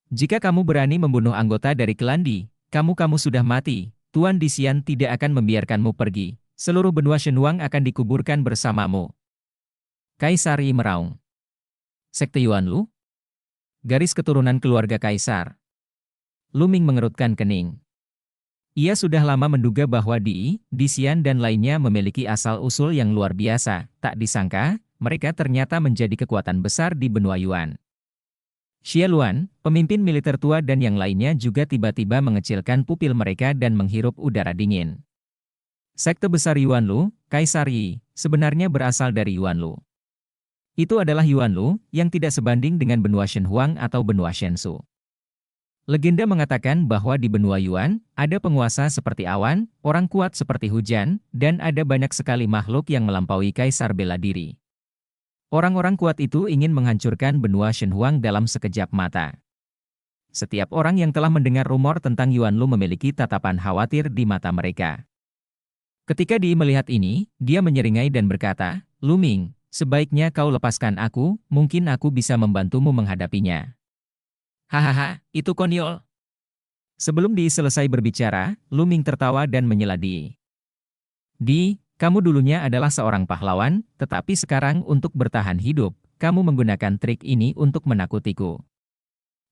Jika kamu berani membunuh anggota dari klan Di, kamu sudah mati. Tuan Di Xian tidak akan membiarkanmu pergi. Seluruh benua Shenhuang akan dikuburkan bersamamu. Kaisar Yi meraung. Sekte Yuanlu? Garis keturunan keluarga Kaisar. Luming mengerutkan kening. Ia sudah lama menduga bahwa Di Xian dan lainnya memiliki asal-usul yang luar biasa. Tak disangka, mereka ternyata menjadi kekuatan besar di benua Yuan. Xie Luan, pemimpin militer tua dan yang lainnya juga tiba-tiba mengecilkan pupil mereka dan menghirup udara dingin. Sekte besar Yuanlu, Kaisar Yi, sebenarnya berasal dari Yuanlu. Itu adalah Yuanlu, yang tidak sebanding dengan benua Shenhuang atau benua Shensu. Legenda mengatakan bahwa di benua Yuan, ada penguasa seperti awan, orang kuat seperti hujan, dan ada banyak sekali makhluk yang melampaui Kaisar bela diri. Orang-orang kuat itu ingin menghancurkan benua Shenhuang dalam sekejap mata. Setiap orang yang telah mendengar rumor tentang Yuanlu memiliki tatapan khawatir di mata mereka. Ketika Di melihat ini, dia menyeringai dan berkata, Luming, sebaiknya kau lepaskan aku, mungkin aku bisa membantumu menghadapinya. Hahaha, itu konyol. Sebelum Di selesai berbicara, Luming tertawa dan menyela Di. Di, kamu dulunya adalah seorang pahlawan, tetapi sekarang untuk bertahan hidup, kamu menggunakan trik ini untuk menakutiku.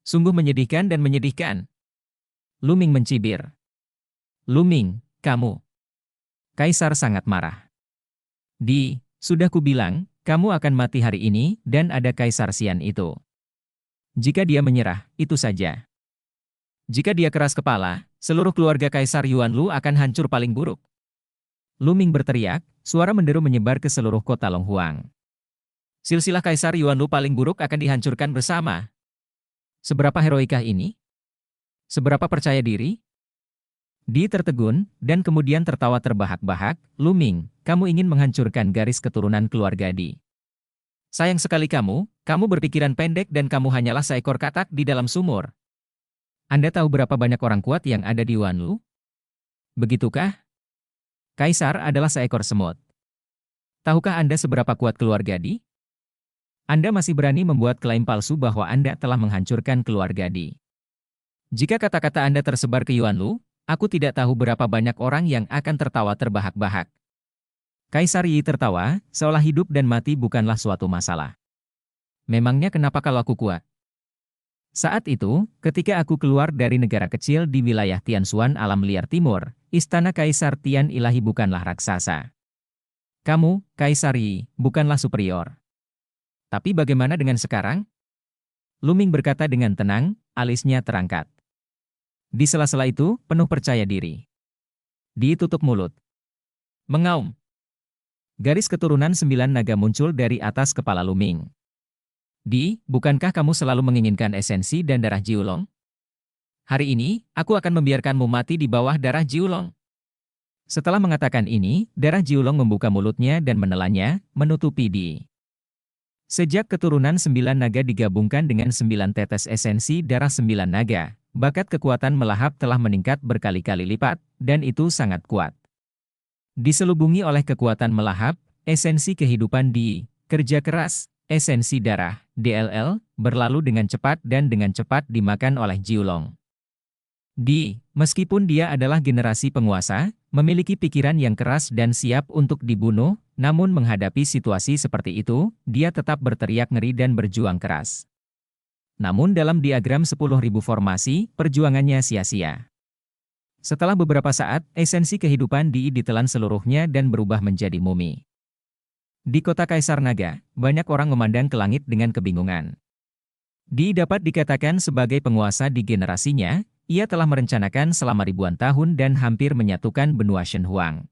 Sungguh menyedihkan dan menyedihkan. Luming mencibir. Luming, kamu. Kaisar sangat marah. Di, sudah kubilang, kamu akan mati hari ini, dan ada Kaisar Xian itu. Jika dia menyerah, itu saja. Jika dia keras kepala, seluruh keluarga Kaisar Yuanlu akan hancur paling buruk. Luming berteriak, suara menderu menyebar ke seluruh kota Longhuang. Silsilah Kaisar Yuanlu paling buruk akan dihancurkan bersama. Seberapa heroikah ini? Seberapa percaya diri? Di tertegun, dan kemudian tertawa terbahak-bahak, Luming, kamu ingin menghancurkan garis keturunan keluarga Di. Sayang sekali kamu berpikiran pendek dan kamu hanyalah seekor katak di dalam sumur. Anda tahu berapa banyak orang kuat yang ada di Yuanlu? Begitukah? Kaisar adalah seekor semut. Tahukah Anda seberapa kuat keluarga Di? Anda masih berani membuat klaim palsu bahwa Anda telah menghancurkan keluarga Di. Jika kata-kata Anda tersebar ke Yuanlu, aku tidak tahu berapa banyak orang yang akan tertawa terbahak-bahak. Kaisar Yi tertawa, seolah hidup dan mati bukanlah suatu masalah. Memangnya kenapa kalau aku kuat? Saat itu, ketika aku keluar dari negara kecil di wilayah Tianxuan alam liar timur, istana Kaisar Tian Ilahi bukanlah raksasa. Kamu, Kaisar Yi, bukanlah superior. Tapi bagaimana dengan sekarang? Luming berkata dengan tenang, alisnya terangkat. Di sela-sela itu, penuh percaya diri. Di tutup mulut. Mengaum. Garis keturunan 9 naga muncul dari atas kepala Luming. Di, bukankah kamu selalu menginginkan esensi dan darah Jiulong? Hari ini, aku akan membiarkanmu mati di bawah darah Jiulong. Setelah mengatakan ini, darah Jiulong membuka mulutnya dan menelannya, menutupi Di. Sejak keturunan 9 naga digabungkan dengan 9 tetes esensi darah 9 naga, bakat kekuatan melahap telah meningkat berkali-kali lipat, dan itu sangat kuat. Diselubungi oleh kekuatan melahap, esensi kehidupan Di, kerja keras, esensi darah, DLL, berlalu dengan cepat dan dengan cepat dimakan oleh Jiulong. Di, Meskipun dia adalah generasi penguasa, memiliki pikiran yang keras dan siap untuk dibunuh, namun menghadapi situasi seperti itu, dia tetap berteriak ngeri dan berjuang keras. Namun dalam diagram 10.000 formasi, perjuangannya sia-sia. Setelah beberapa saat, esensi kehidupan Di ditelan seluruhnya dan berubah menjadi mumi. Di kota Kaisar Naga, banyak orang memandang ke langit dengan kebingungan. Di dapat dikatakan sebagai penguasa di generasinya, ia telah merencanakan selama ribuan tahun dan hampir menyatukan benua Shenhuang.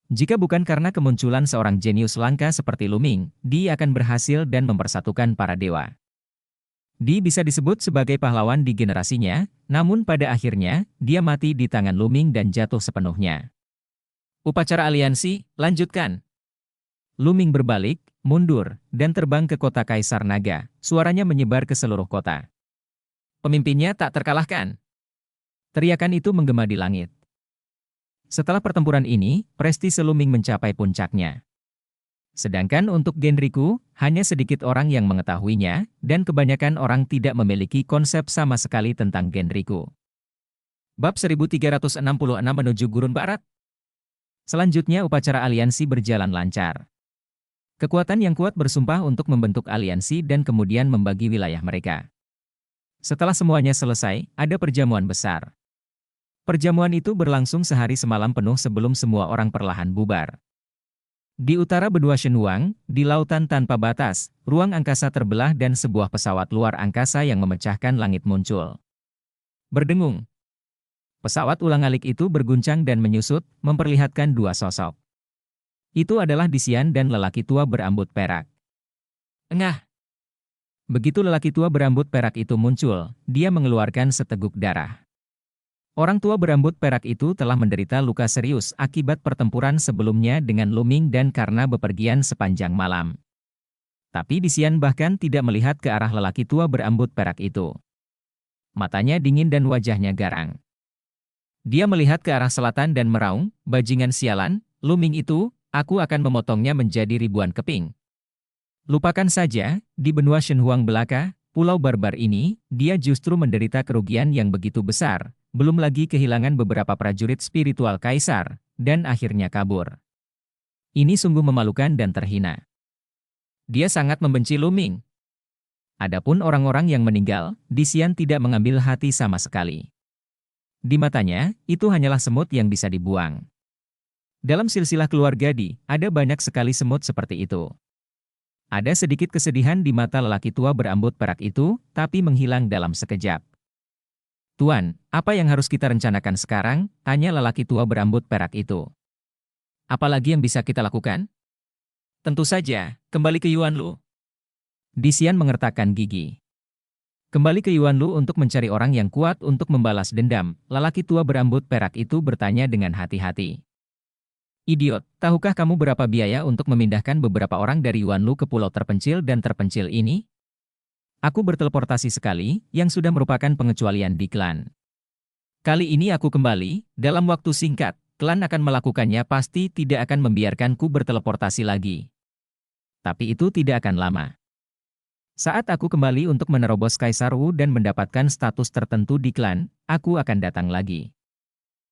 Jika bukan karena kemunculan seorang jenius langka seperti Lu Ming, Di akan berhasil dan mempersatukan para dewa. Di bisa disebut sebagai pahlawan di generasinya, namun pada akhirnya, dia mati di tangan Lu Ming dan jatuh sepenuhnya. Upacara aliansi, lanjutkan. Lu Ming berbalik, mundur, dan terbang ke kota Kaisar Naga, suaranya menyebar ke seluruh kota. Pemimpinnya tak terkalahkan. Teriakan itu menggema di langit. Setelah pertempuran ini, prestise Lu Ming mencapai puncaknya. Sedangkan untuk Genriku, hanya sedikit orang yang mengetahuinya, dan kebanyakan orang tidak memiliki konsep sama sekali tentang Genriku. Bab 1366 menuju Gurun Barat. Selanjutnya upacara aliansi berjalan lancar. Kekuatan yang kuat bersumpah untuk membentuk aliansi dan kemudian membagi wilayah mereka. Setelah semuanya selesai, ada perjamuan besar. Perjamuan itu berlangsung sehari semalam penuh sebelum semua orang perlahan bubar. Di utara benua Shenhuang, di lautan tanpa batas, ruang angkasa terbelah dan sebuah pesawat luar angkasa yang memecahkan langit muncul. Berdengung. Pesawat ulang-alik itu berguncang dan menyusut, memperlihatkan dua sosok. Itu adalah Disian dan lelaki tua berambut perak. Engah. Begitu lelaki tua berambut perak itu muncul, dia mengeluarkan seteguk darah. Orang tua berambut perak itu telah menderita luka serius akibat pertempuran sebelumnya dengan Lu Ming dan karena bepergian sepanjang malam. Tapi Disian bahkan tidak melihat ke arah lelaki tua berambut perak itu. Matanya dingin dan wajahnya garang. Dia melihat ke arah selatan dan meraung, "Bajingan sialan, Lu Ming itu, aku akan memotongnya menjadi ribuan keping." Lupakan saja, di benua Shenhuang belaka, pulau barbar ini, dia justru menderita kerugian yang begitu besar. Belum lagi kehilangan beberapa prajurit spiritual kaisar, dan akhirnya kabur. Ini sungguh memalukan dan terhina. Dia sangat membenci Lu Ming. Adapun orang-orang yang meninggal, Disian tidak mengambil hati sama sekali. Di matanya, itu hanyalah semut yang bisa dibuang. Dalam silsilah keluarga Di, ada banyak sekali semut seperti itu. Ada sedikit kesedihan di mata lelaki tua berambut perak itu, tapi menghilang dalam sekejap. "Tuan, apa yang harus kita rencanakan sekarang?" tanya lelaki tua berambut perak itu. "Apalagi yang bisa kita lakukan?" "Tentu saja, kembali ke Yuanlu." Disian mengertakkan gigi. "Kembali ke Yuanlu untuk mencari orang yang kuat untuk membalas dendam," lelaki tua berambut perak itu bertanya dengan hati-hati. "Idiot, tahukah kamu berapa biaya untuk memindahkan beberapa orang dari Yuanlu ke pulau terpencil dan terpencil ini? Aku berteleportasi sekali, yang sudah merupakan pengecualian di klan. Kali ini aku kembali, dalam waktu singkat, klan akan melakukannya pasti tidak akan membiarkanku berteleportasi lagi. Tapi itu tidak akan lama. Saat aku kembali untuk menerobos Kaisar Wu dan mendapatkan status tertentu di klan, aku akan datang lagi.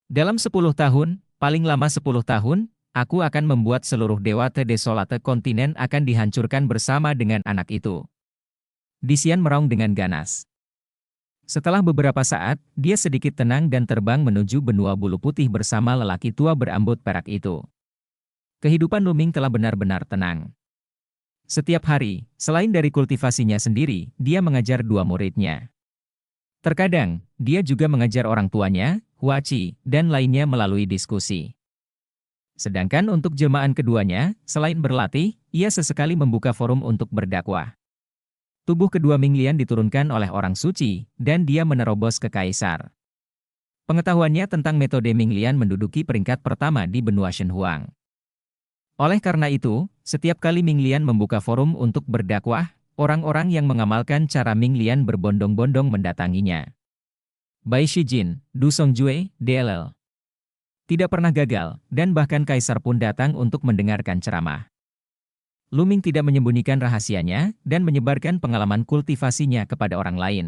Dalam 10 tahun, paling lama 10 tahun, aku akan membuat seluruh dewa desolate kontinen akan dihancurkan bersama dengan anak itu." Disian meraung dengan ganas. Setelah beberapa saat, dia sedikit tenang dan terbang menuju benua bulu putih bersama lelaki tua berambut perak itu. Kehidupan Lu Ming telah benar-benar tenang. Setiap hari, selain dari kultivasinya sendiri, dia mengajar dua muridnya. Terkadang, dia juga mengajar orang tuanya, Hua Qi, dan lainnya melalui diskusi. Sedangkan untuk jelmaan keduanya, selain berlatih, ia sesekali membuka forum untuk berdakwah. Tubuh kedua Ming Lian diturunkan oleh orang suci, dan dia menerobos ke Kaisar. Pengetahuannya tentang metode Ming Lian menduduki peringkat pertama di benua Shenhuang. Oleh karena itu, setiap kali Ming Lian membuka forum untuk berdakwah, orang-orang yang mengamalkan cara Ming Lian berbondong-bondong mendatanginya. Bai Shijin, Du Songjue, DLL. Tidak pernah gagal, dan bahkan Kaisar pun datang untuk mendengarkan ceramah. Lu Ming tidak menyembunyikan rahasianya, dan menyebarkan pengalaman kultivasinya kepada orang lain.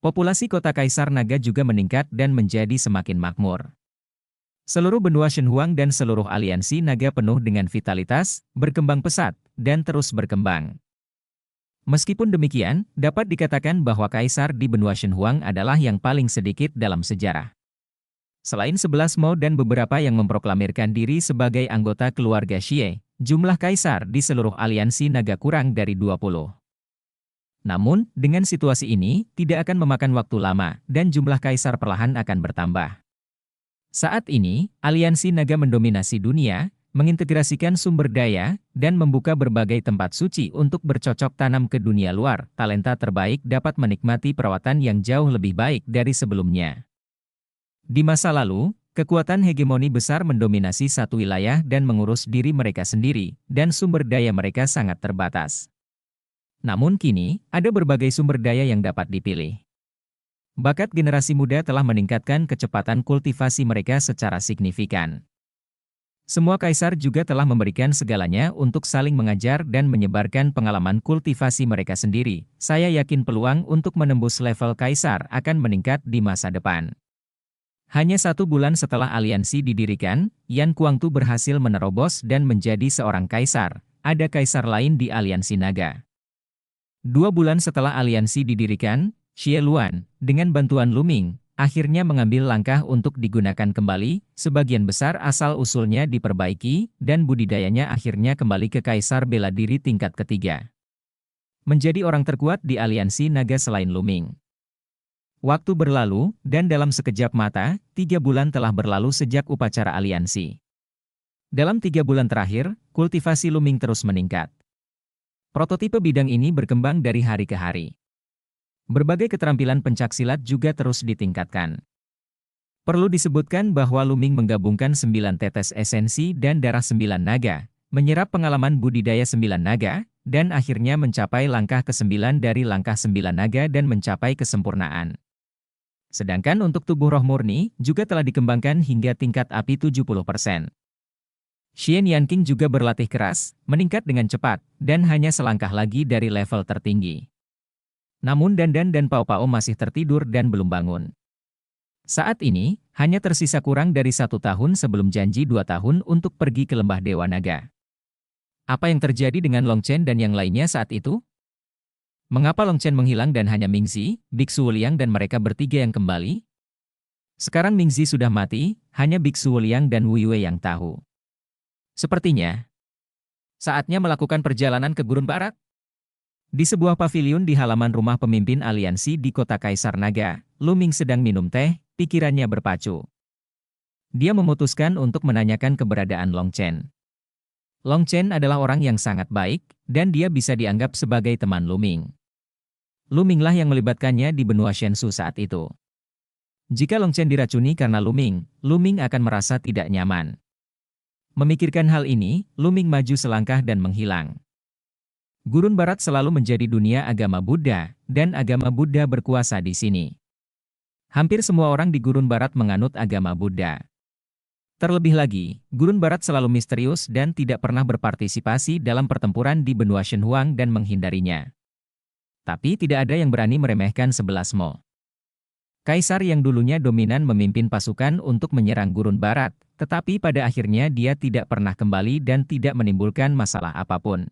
Populasi kota Kaisar Naga juga meningkat dan menjadi semakin makmur. Seluruh benua Shenhuang dan seluruh aliansi naga penuh dengan vitalitas, berkembang pesat, dan terus berkembang. Meskipun demikian, dapat dikatakan bahwa Kaisar di benua Shenhuang adalah yang paling sedikit dalam sejarah. Selain 11 Mo dan beberapa yang memproklamirkan diri sebagai anggota keluarga Xie, jumlah Kaisar di seluruh aliansi naga kurang dari 20. Namun, dengan situasi ini, tidak akan memakan waktu lama, dan jumlah kaisar perlahan akan bertambah. Saat ini, aliansi naga mendominasi dunia, mengintegrasikan sumber daya, dan membuka berbagai tempat suci untuk bercocok tanam ke dunia luar. Talenta terbaik dapat menikmati perawatan yang jauh lebih baik dari sebelumnya. Di masa lalu, kekuatan hegemoni besar mendominasi satu wilayah dan mengurus diri mereka sendiri, dan sumber daya mereka sangat terbatas. Namun kini, ada berbagai sumber daya yang dapat dipilih. Bakat generasi muda telah meningkatkan kecepatan kultivasi mereka secara signifikan. Semua kaisar juga telah memberikan segalanya untuk saling mengajar dan menyebarkan pengalaman kultivasi mereka sendiri. Saya yakin peluang untuk menembus level kaisar akan meningkat di masa depan. Hanya 1 bulan setelah aliansi didirikan, Yan Kuangtu berhasil menerobos dan menjadi seorang kaisar. Ada kaisar lain di aliansi naga. 2 bulan setelah aliansi didirikan, Xie Luan, dengan bantuan Luming, akhirnya mengambil langkah untuk digunakan kembali, sebagian besar asal-usulnya diperbaiki, dan budidayanya akhirnya kembali ke kaisar bela diri tingkat ketiga. Menjadi orang terkuat di aliansi naga selain Luming. Waktu berlalu, dan dalam sekejap mata, 3 bulan telah berlalu sejak upacara aliansi. Dalam 3 bulan terakhir, kultivasi Luming terus meningkat. Prototipe bidang ini berkembang dari hari ke hari. Berbagai keterampilan pencaksilat juga terus ditingkatkan. Perlu disebutkan bahwa Luming menggabungkan 9 tetes esensi dan darah 9 naga, menyerap pengalaman budidaya 9 naga, dan akhirnya mencapai langkah ke-9 dari langkah 9 naga dan mencapai kesempurnaan. Sedangkan untuk tubuh roh murni, juga telah dikembangkan hingga tingkat api 70%. Xian Yanqing juga berlatih keras, meningkat dengan cepat, dan hanya selangkah lagi dari level tertinggi. Namun Dandan dan Pao Pao masih tertidur dan belum bangun. Saat ini, hanya tersisa kurang dari 1 tahun sebelum janji 2 tahun untuk pergi ke Lembah Dewa Naga. Apa yang terjadi dengan Long Chen dan yang lainnya saat itu? Mengapa Long Chen menghilang dan hanya Mingzi, Biksu Wuliang dan mereka bertiga yang kembali? Sekarang Mingzi sudah mati, hanya Biksu Wuliang dan Wu Yue yang tahu. Sepertinya, saatnya melakukan perjalanan ke Gurun Barat. Di sebuah paviliun di halaman rumah pemimpin aliansi di kota Kaisar Naga, Luming sedang minum teh, pikirannya berpacu. Dia memutuskan untuk menanyakan keberadaan Long Chen. Long Chen adalah orang yang sangat baik, dan dia bisa dianggap sebagai teman Luming. Luminglah yang melibatkannya di benua Shensu saat itu. Jika Long Chen diracuni karena Luming, Luming akan merasa tidak nyaman. Memikirkan hal ini, Luming maju selangkah dan menghilang. Gurun Barat selalu menjadi dunia agama Buddha, dan agama Buddha berkuasa di sini. Hampir semua orang di Gurun Barat menganut agama Buddha. Terlebih lagi, Gurun Barat selalu misterius dan tidak pernah berpartisipasi dalam pertempuran di benua Shenhuang dan menghindarinya. Tapi tidak ada yang berani meremehkan 11 Mo. Kaisar yang dulunya dominan memimpin pasukan untuk menyerang Gurun Barat, tetapi pada akhirnya dia tidak pernah kembali dan tidak menimbulkan masalah apapun.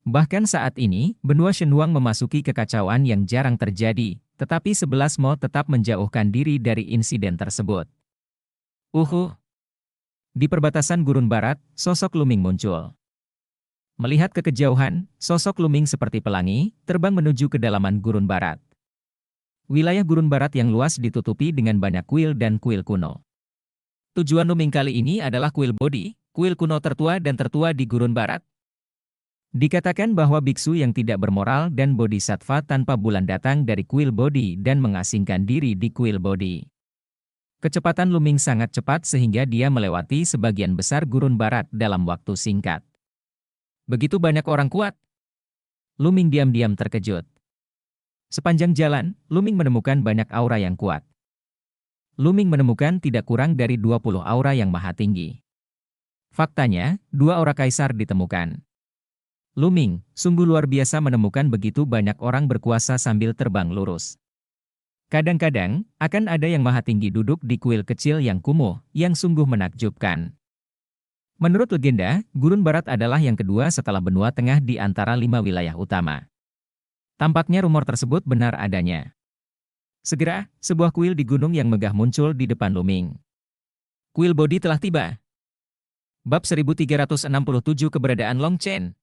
Bahkan saat ini, benua Shenhuang memasuki kekacauan yang jarang terjadi, tetapi 11 Mo tetap menjauhkan diri dari insiden tersebut. Di perbatasan Gurun Barat, sosok Luming muncul. Melihat ke kejauhan, sosok Luming seperti pelangi, terbang menuju kedalaman Gurun Barat. Wilayah Gurun Barat yang luas ditutupi dengan banyak kuil dan kuil kuno. Tujuan Luming kali ini adalah kuil Bodhi, kuil kuno tertua dan tertua di Gurun Barat. Dikatakan bahwa biksu yang tidak bermoral dan bodhisattva tanpa bulan datang dari kuil Bodhi dan mengasingkan diri di kuil Bodhi. Kecepatan Luming sangat cepat sehingga dia melewati sebagian besar Gurun Barat dalam waktu singkat. Begitu banyak orang kuat. Luming diam-diam terkejut. Sepanjang jalan, Luming menemukan banyak aura yang kuat. Luming menemukan tidak kurang dari 20 aura yang maha tinggi. Faktanya, 2 aura kaisar ditemukan. Luming, sungguh luar biasa menemukan begitu banyak orang berkuasa sambil terbang lurus. Kadang-kadang, akan ada yang maha tinggi duduk di kuil kecil yang kumuh, yang sungguh menakjubkan. Menurut legenda, Gurun Barat adalah yang kedua setelah benua tengah di antara 5 wilayah utama. Tampaknya rumor tersebut benar adanya. Segera, sebuah kuil di gunung yang megah muncul di depan Luming. Kuil Bodhi telah tiba. Bab 1367 Keberadaan Long Chen.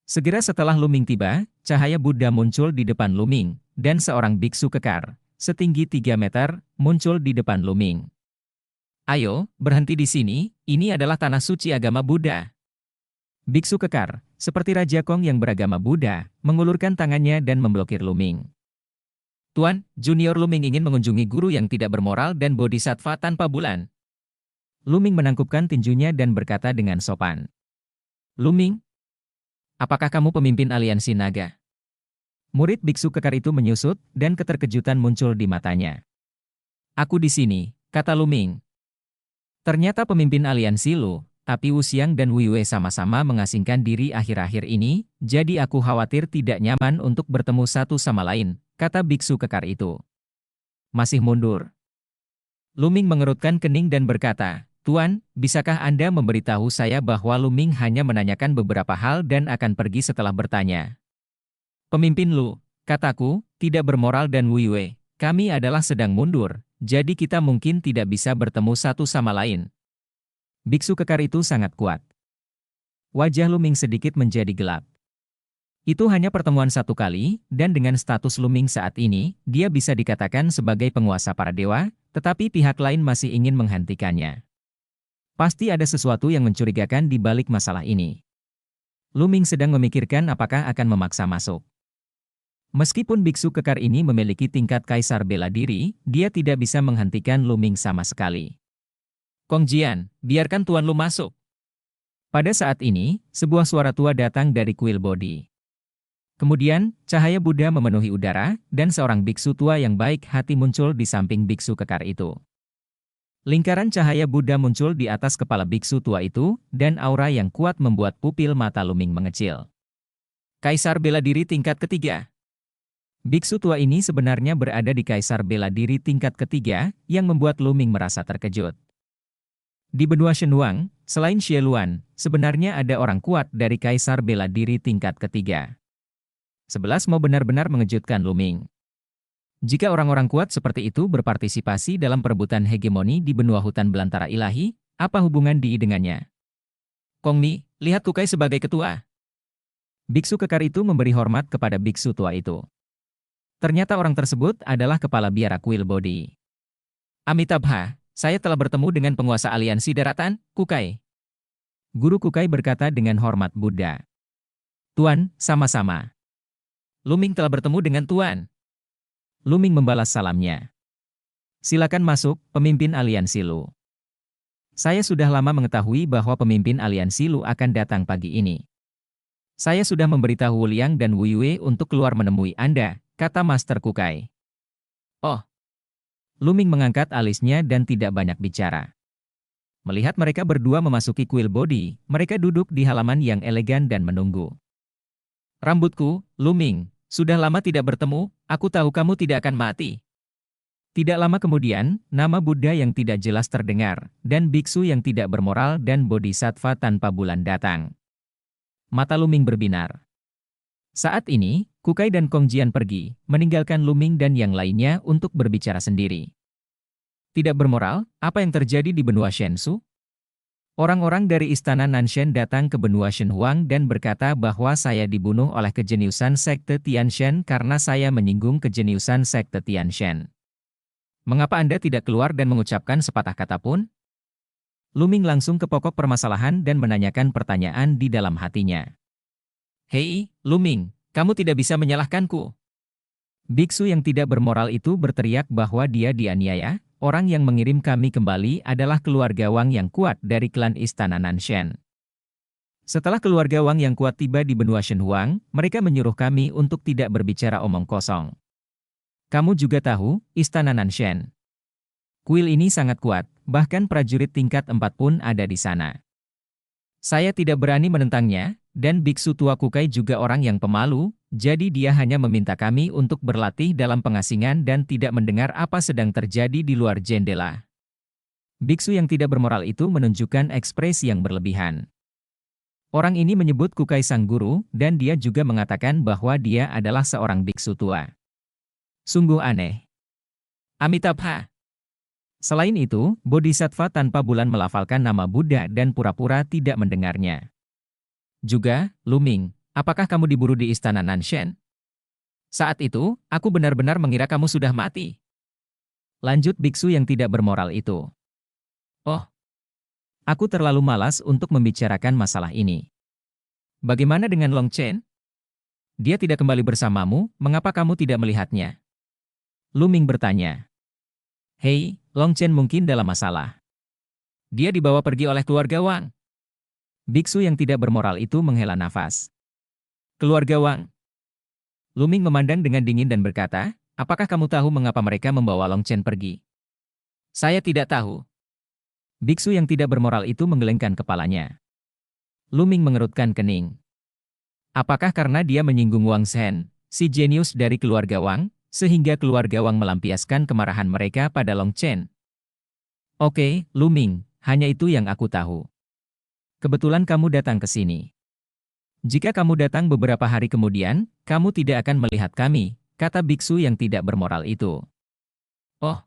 Segera setelah Luming tiba, cahaya Buddha muncul di depan Luming, dan seorang biksu kekar, setinggi 3 meter, muncul di depan Luming. Ayo, berhenti di sini, ini adalah tanah suci agama Buddha. Biksu kekar, seperti Raja Kong yang beragama Buddha, mengulurkan tangannya dan memblokir Luming. Tuan, Junior Luming ingin mengunjungi guru yang tidak bermoral dan bodhisattva tanpa bulan. Luming menangkupkan tinjunya dan berkata dengan sopan. Luming, apakah kamu pemimpin aliansi naga? Murid biksu kekar itu menyusut, dan keterkejutan muncul di matanya. Aku di sini, kata Luming. Ternyata pemimpin aliansi Lu, tapi Wu Xiang dan Wei Wei sama-sama mengasingkan diri akhir-akhir ini, jadi aku khawatir tidak nyaman untuk bertemu satu sama lain, kata biksu kekar itu. Masih mundur. Luming mengerutkan kening dan berkata, Tuan, bisakah Anda memberitahu saya bahwa Luming hanya menanyakan beberapa hal dan akan pergi setelah bertanya? Pemimpin Lu, kataku, tidak bermoral dan Wei Wei, kami adalah sedang mundur. Jadi kita mungkin tidak bisa bertemu satu sama lain. Biksu kekar itu sangat kuat. Wajah Luming sedikit menjadi gelap. Itu hanya pertemuan satu kali, dan dengan status Luming saat ini, dia bisa dikatakan sebagai penguasa para dewa, tetapi pihak lain masih ingin menghentikannya. Pasti ada sesuatu yang mencurigakan di balik masalah ini. Luming sedang memikirkan apakah akan memaksa masuk. Meskipun biksu kekar ini memiliki tingkat kaisar bela diri, dia tidak bisa menghentikan Luming sama sekali. Kong Jian, biarkan Tuan Lu masuk. Pada saat ini, sebuah suara tua datang dari kuil Bodhi. Kemudian, cahaya Buddha memenuhi udara, dan seorang biksu tua yang baik hati muncul di samping biksu kekar itu. Lingkaran cahaya Buddha muncul di atas kepala biksu tua itu, dan aura yang kuat membuat pupil mata Luming mengecil. Kaisar bela diri tingkat ketiga. Biksu tua ini sebenarnya berada di kaisar bela diri tingkat ketiga, yang membuat Luming merasa terkejut. Di benua Shenhuang, selain Xie Luan, sebenarnya ada orang kuat dari kaisar bela diri tingkat ketiga. 11 mau benar-benar mengejutkan Luming. Jika orang-orang kuat seperti itu berpartisipasi dalam perebutan hegemoni di benua hutan belantara ilahi, apa hubungan Di dengannya? Kong Mi, lihat Kukai sebagai ketua. Biksu kekar itu memberi hormat kepada biksu tua itu. Ternyata orang tersebut adalah kepala biara kuil Bodhi. Amitabha, saya telah bertemu dengan penguasa aliansi daratan, Kukai. Guru Kukai berkata dengan hormat Buddha. Tuan, sama-sama. Luming telah bertemu dengan Tuan. Luming membalas salamnya. Silakan masuk, pemimpin aliansi Lu. Saya sudah lama mengetahui bahwa pemimpin aliansi Lu akan datang pagi ini. Saya sudah memberitahu Wu Liang dan Wei Wei untuk keluar menemui Anda, kata Master Kukai. Oh. Luming mengangkat alisnya dan tidak banyak bicara. Melihat mereka berdua memasuki kuil Bodhi, mereka duduk di halaman yang elegan dan menunggu. Rambutku, Luming, sudah lama tidak bertemu, aku tahu kamu tidak akan mati. Tidak lama kemudian, nama Buddha yang tidak jelas terdengar, dan biksu yang tidak bermoral dan bodhisattva tanpa bulan datang. Mata Luming berbinar. Saat ini, Kukai dan Kong Jian pergi, meninggalkan Luming dan yang lainnya untuk berbicara sendiri. Tidak bermoral, apa yang terjadi di benua Shensu? Orang-orang dari istana Nanshen datang ke benua Shenhuang dan berkata bahwa saya dibunuh oleh kejeniusan sekte Tianshen karena saya menyinggung kejeniusan sekte Tianshen. Mengapa Anda tidak keluar dan mengucapkan sepatah kata pun? Luming langsung ke pokok permasalahan dan menanyakan pertanyaan di dalam hatinya. Hei, Luming, kamu tidak bisa menyalahkanku. Biksu yang tidak bermoral itu berteriak bahwa dia dianiaya, orang yang mengirim kami kembali adalah keluarga Wang yang kuat dari klan istana Nanshen. Setelah keluarga Wang yang kuat tiba di benua Shenhuang, mereka menyuruh kami untuk tidak berbicara omong kosong. Kamu juga tahu, istana Nanshen. Kuil ini sangat kuat, bahkan prajurit tingkat 4 pun ada di sana. Saya tidak berani menentangnya, dan biksu tua Kukai juga orang yang pemalu, Jadi dia hanya meminta kami untuk berlatih dalam pengasingan dan tidak mendengar apa sedang terjadi di luar jendela. Biksu yang tidak bermoral itu menunjukkan ekspresi yang berlebihan. Orang ini menyebut Kukai sang guru, dan dia juga mengatakan bahwa dia adalah seorang biksu tua. Sungguh aneh. Amitabha. Selain itu, Bodhisattva tanpa bulan melafalkan nama Buddha dan pura-pura tidak mendengarnya. Juga, Luming, apakah kamu diburu di istana Nanshen? Saat itu, aku benar-benar mengira kamu sudah mati. Lanjut biksu yang tidak bermoral itu. Oh, aku terlalu malas untuk membicarakan masalah ini. Bagaimana dengan Long Chen? Dia tidak kembali bersamamu, mengapa kamu tidak melihatnya? Luming bertanya. Hei, Long Chen mungkin dalam masalah. Dia dibawa pergi oleh keluarga Wang. Biksu yang tidak bermoral itu menghela nafas. Keluarga Wang. Luming memandang dengan dingin dan berkata, apakah kamu tahu mengapa mereka membawa Long Chen pergi? Saya tidak tahu. Biksu yang tidak bermoral itu menggelengkan kepalanya. Luming mengerutkan kening. Apakah karena dia menyinggung Wang Shen, si jenius dari keluarga Wang, sehingga keluarga Wang melampiaskan kemarahan mereka pada Long Chen? Oke, Luming, hanya itu yang aku tahu. Kebetulan kamu datang ke sini. Jika kamu datang beberapa hari kemudian, kamu tidak akan melihat kami, kata biksu yang tidak bermoral itu. Oh,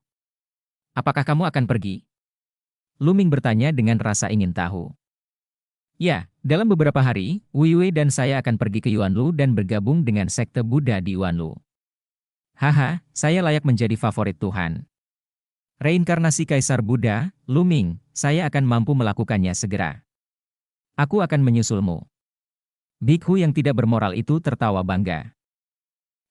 apakah kamu akan pergi? Luming bertanya dengan rasa ingin tahu. Ya, dalam beberapa hari, Wei Wei dan saya akan pergi ke Yuanlu dan bergabung dengan sekte Buddha di Yuanlu. Haha, saya layak menjadi favorit Tuhan. Reinkarnasi Kaisar Buddha, Luming, saya akan mampu melakukannya segera. Aku akan menyusulmu. Bikhu yang tidak bermoral itu tertawa bangga.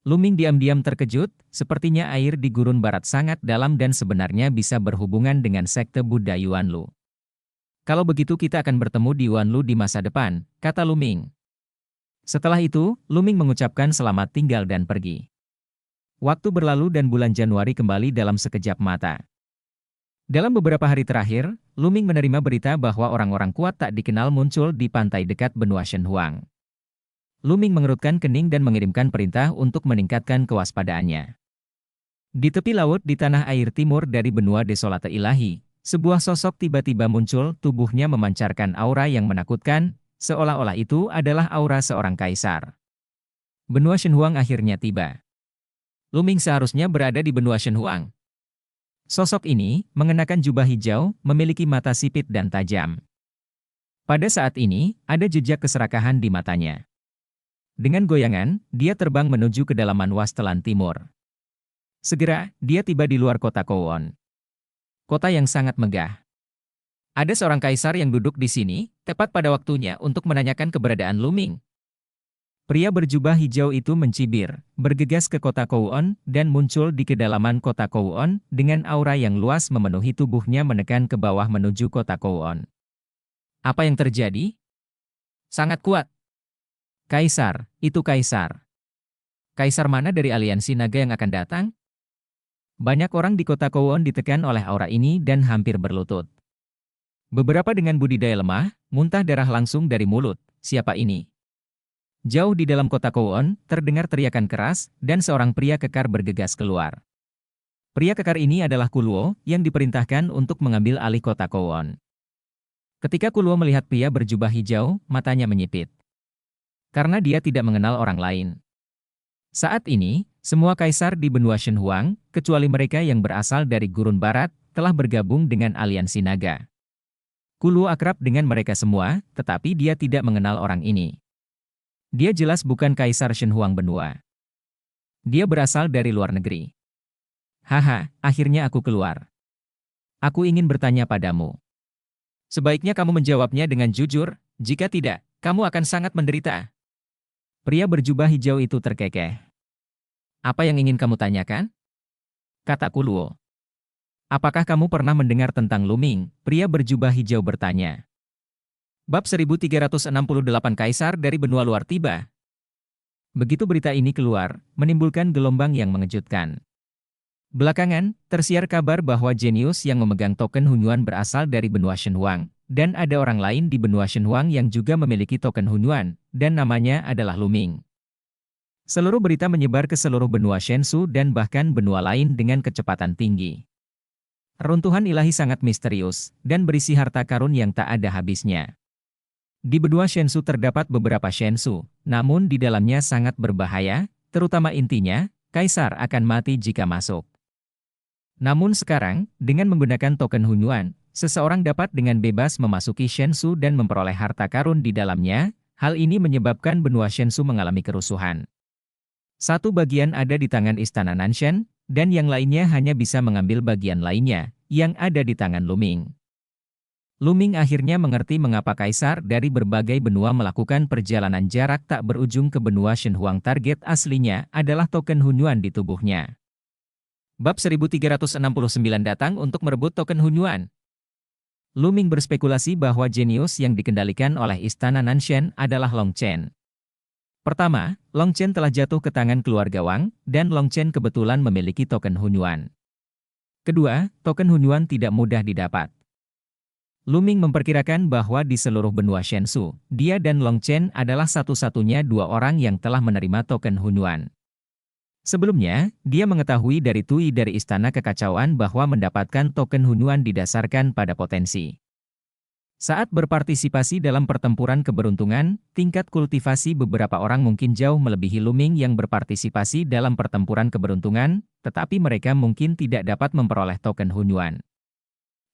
Luming diam-diam terkejut, sepertinya air di gurun barat sangat dalam dan sebenarnya bisa berhubungan dengan sekte Buddha Yuanlu. Kalau begitu kita akan bertemu di Yuanlu di masa depan, kata Luming. Setelah itu, Luming mengucapkan selamat tinggal dan pergi. Waktu berlalu dan bulan Januari kembali dalam sekejap mata. Dalam beberapa hari terakhir, Luming menerima berita bahwa orang-orang kuat tak dikenal muncul di pantai dekat benua Shenhuang. Luming mengerutkan kening dan mengirimkan perintah untuk meningkatkan kewaspadaannya. Di tepi laut di tanah air timur dari benua Desolate Ilahi, sebuah sosok tiba-tiba muncul, tubuhnya memancarkan aura yang menakutkan, seolah-olah itu adalah aura seorang kaisar. Benua Shenhuang akhirnya tiba. Luming seharusnya berada di benua Shenhuang. Sosok ini mengenakan jubah hijau, memiliki mata sipit dan tajam. Pada saat ini, ada jejak keserakahan di matanya. Dengan goyangan, dia terbang menuju kedalaman Wasteland Timur. Segera, dia tiba di luar kota Kowon. Kota yang sangat megah. Ada seorang kaisar yang duduk di sini, tepat pada waktunya untuk menanyakan keberadaan Luming. Pria berjubah hijau itu mencibir, bergegas ke kota Kowon, dan muncul di kedalaman kota Kowon, dengan aura yang luas memenuhi tubuhnya menekan ke bawah menuju kota Kowon. Apa yang terjadi? Sangat kuat. Kaisar, itu kaisar. Kaisar mana dari aliansi naga yang akan datang? Banyak orang di kota Kowon ditekan oleh aura ini dan hampir berlutut. Beberapa dengan budidaya lemah, muntah darah langsung dari mulut. Siapa ini? Jauh di dalam kota Kowon, terdengar teriakan keras, dan seorang pria kekar bergegas keluar. Pria kekar ini adalah Kuluo, yang diperintahkan untuk mengambil alih kota Kowon. Ketika Kuluo melihat pria berjubah hijau, matanya menyipit. Karena dia tidak mengenal orang lain. Saat ini, semua kaisar di benua Shenhuang, kecuali mereka yang berasal dari gurun barat, telah bergabung dengan aliansi naga. Kuluo akrab dengan mereka semua, tetapi dia tidak mengenal orang ini. Dia jelas bukan kaisar Shenhuang benua. Dia berasal dari luar negeri. Haha, akhirnya aku keluar. Aku ingin bertanya padamu. Sebaiknya kamu menjawabnya dengan jujur, jika tidak, kamu akan sangat menderita. Pria berjubah hijau itu terkekeh. Apa yang ingin kamu tanyakan? Kata Kuluo. Apakah kamu pernah mendengar tentang Luming? Pria berjubah hijau bertanya. Bab 1368 Kaisar dari benua luar tiba. Begitu berita ini keluar, menimbulkan gelombang yang mengejutkan. Belakangan, tersiar kabar bahwa jenius yang memegang token Hunyuan berasal dari benua Shenhuang. Dan ada orang lain di benua Shenhuang yang juga memiliki token Hunyuan, dan namanya adalah Luming. Seluruh berita menyebar ke seluruh benua Shensu dan bahkan benua lain dengan kecepatan tinggi. Runtuhan ilahi sangat misterius, dan berisi harta karun yang tak ada habisnya. Di benua Shensu terdapat beberapa Shensu, namun di dalamnya sangat berbahaya, terutama intinya, Kaisar akan mati jika masuk. Namun sekarang, dengan menggunakan token Hunyuan, seseorang dapat dengan bebas memasuki Shensu dan memperoleh harta karun di dalamnya. Hal ini menyebabkan benua Shensu mengalami kerusuhan. Satu bagian ada di tangan Istana Nanshan, dan yang lainnya hanya bisa mengambil bagian lainnya, yang ada di tangan Lu Ming. Lu Ming akhirnya mengerti mengapa Kaisar dari berbagai benua melakukan perjalanan jarak tak berujung ke benua Shenhuang. Target aslinya adalah token Hunyuan di tubuhnya. Bab 1369 datang untuk merebut token Hunyuan. Lu Ming berspekulasi bahwa jenius yang dikendalikan oleh Istana Nanshan adalah Long Chen. Pertama, Long Chen telah jatuh ke tangan keluarga Wang, dan Long Chen kebetulan memiliki token Hunyuan. Kedua, token Hunyuan tidak mudah didapat. Lu Ming memperkirakan bahwa di seluruh benua Shensu, dia dan Long Chen adalah satu-satunya dua orang yang telah menerima token Hunyuan. Sebelumnya, dia mengetahui dari Tui dari Istana Kekacauan bahwa mendapatkan token Hunyuan didasarkan pada potensi. Saat berpartisipasi dalam pertempuran keberuntungan, tingkat kultivasi beberapa orang mungkin jauh melebihi Lu Ming yang berpartisipasi dalam pertempuran keberuntungan, tetapi mereka mungkin tidak dapat memperoleh token Hunyuan.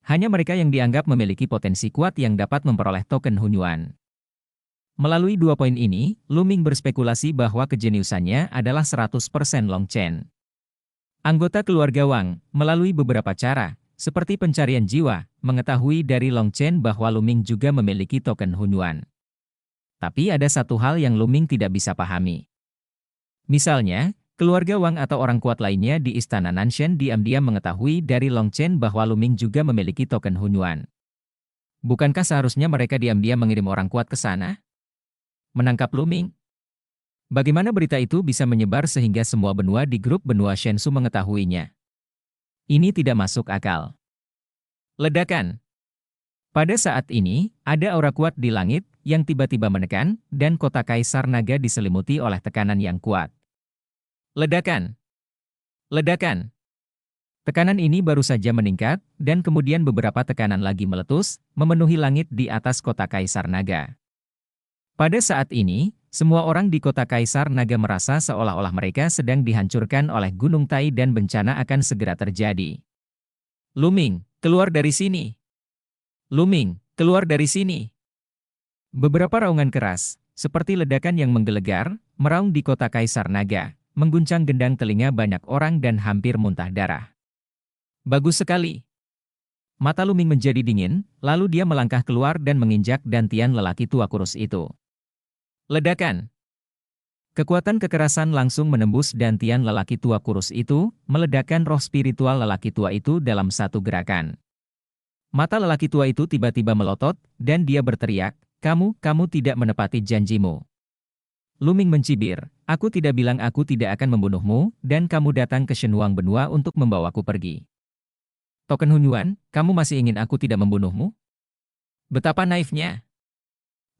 Hanya mereka yang dianggap memiliki potensi kuat yang dapat memperoleh token Hunyuan. Melalui dua poin ini, Lu Ming berspekulasi bahwa kejeniusannya adalah 100% Long Chen. Anggota keluarga Wang, melalui beberapa cara, seperti pencarian jiwa, mengetahui dari Long Chen bahwa Lu Ming juga memiliki token Hunyuan. Tapi ada satu hal yang Lu Ming tidak bisa pahami. Misalnya, keluarga Wang atau orang kuat lainnya di Istana Nanshan diam-diam mengetahui dari Long Chen bahwa Lu Ming juga memiliki token Hunyuan. Bukankah seharusnya mereka diam-diam mengirim orang kuat ke sana? Menangkap Lu Ming? Bagaimana berita itu bisa menyebar sehingga semua benua di grup benua Shensu mengetahuinya? Ini tidak masuk akal. Ledakan. Pada saat ini, ada aura kuat di langit yang tiba-tiba menekan, dan kota Kaisar Naga diselimuti oleh tekanan yang kuat. Ledakan. Ledakan. Tekanan ini baru saja meningkat, dan kemudian beberapa tekanan lagi meletus, memenuhi langit di atas kota Kaisar Naga. Pada saat ini, semua orang di kota Kaisar Naga merasa seolah-olah mereka sedang dihancurkan oleh Gunung Tai dan bencana akan segera terjadi. Lu Ming, keluar dari sini! Lu Ming, keluar dari sini! Beberapa raungan keras, seperti ledakan yang menggelegar, meraung di kota Kaisar Naga, mengguncang gendang telinga banyak orang dan hampir muntah darah. Bagus sekali! Mata Lu Ming menjadi dingin, lalu dia melangkah keluar dan menginjak dantian lelaki tua kurus itu. Ledakan. Kekuatan kekerasan langsung menembus dantian lelaki tua kurus itu, meledakkan roh spiritual lelaki tua itu dalam satu gerakan. Mata lelaki tua itu tiba-tiba melotot, dan dia berteriak, kamu tidak menepati janjimu. Lu Ming mencibir, aku tidak bilang aku tidak akan membunuhmu, dan kamu datang ke Shenhuang benua untuk membawaku pergi. Token Hunyuan, kamu masih ingin aku tidak membunuhmu? Betapa naifnya.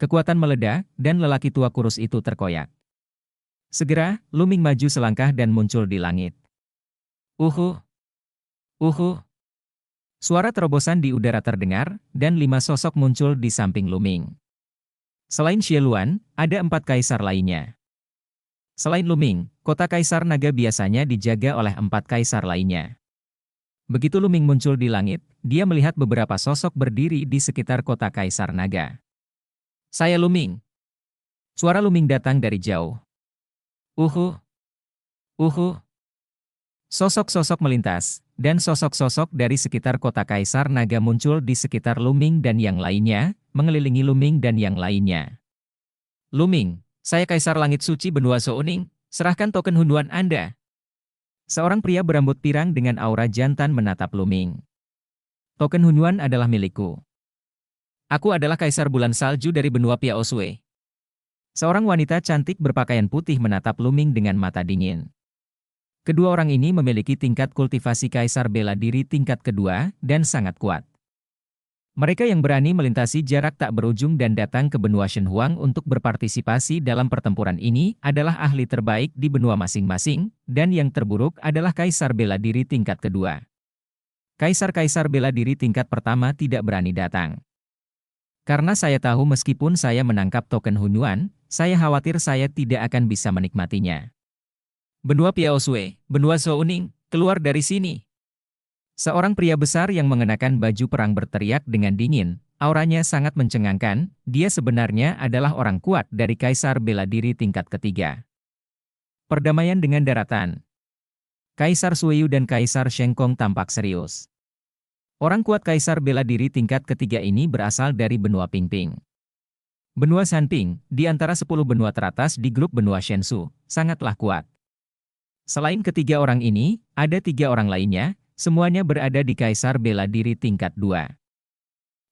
Kekuatan meledak, dan lelaki tua kurus itu terkoyak. Segera, Lu Ming maju selangkah dan muncul di langit. Uhu! Uhu! Suara terobosan di udara terdengar, dan 5 sosok muncul di samping Lu Ming. Selain Xie Luan, ada 4 kaisar lainnya. Selain Lu Ming, kota Kaisar Naga biasanya dijaga oleh 4 kaisar lainnya. Begitu Lu Ming muncul di langit, dia melihat beberapa sosok berdiri di sekitar kota Kaisar Naga. Saya Lu Ming. Suara Lu Ming datang dari jauh. Uhu. Uhu. Sosok-sosok melintas, dan sosok-sosok dari sekitar kota Kaisar Naga muncul di sekitar Lu Ming dan yang lainnya, mengelilingi Lu Ming dan yang lainnya. Lu Ming, saya Kaisar Langit Suci Benua Souning, serahkan token Hunyuan Anda. Seorang pria berambut pirang dengan aura jantan menatap Lu Ming. Token Hunyuan adalah milikku. Aku adalah Kaisar Bulan Salju dari benua Piao Sui. Seorang wanita cantik berpakaian putih menatap Lu Ming dengan mata dingin. Kedua orang ini memiliki tingkat kultivasi Kaisar bela diri tingkat kedua dan sangat kuat. Mereka yang berani melintasi jarak tak berujung dan datang ke benua Shenhuang untuk berpartisipasi dalam pertempuran ini adalah ahli terbaik di benua masing-masing, dan yang terburuk adalah kaisar bela diri tingkat kedua. Kaisar-kaisar bela diri tingkat pertama tidak berani datang. Karena saya tahu meskipun saya menangkap token Hunyuan, saya khawatir saya tidak akan bisa menikmatinya. Benua Piao Sui, benua Zhouning, keluar dari sini. Seorang pria besar yang mengenakan baju perang berteriak dengan dingin, auranya sangat mencengangkan, dia sebenarnya adalah orang kuat dari kaisar bela diri tingkat ketiga. Perdamaian dengan daratan. Kaisar Suiyu dan Kaisar Shengkong tampak serius. Orang kuat kaisar bela diri tingkat ketiga ini berasal dari benua Pingping. Benua Sanping, di antara 10 benua teratas di grup benua Shensu, sangatlah kuat. Selain ketiga orang ini, ada 3 orang lainnya, semuanya berada di kaisar bela diri tingkat 2.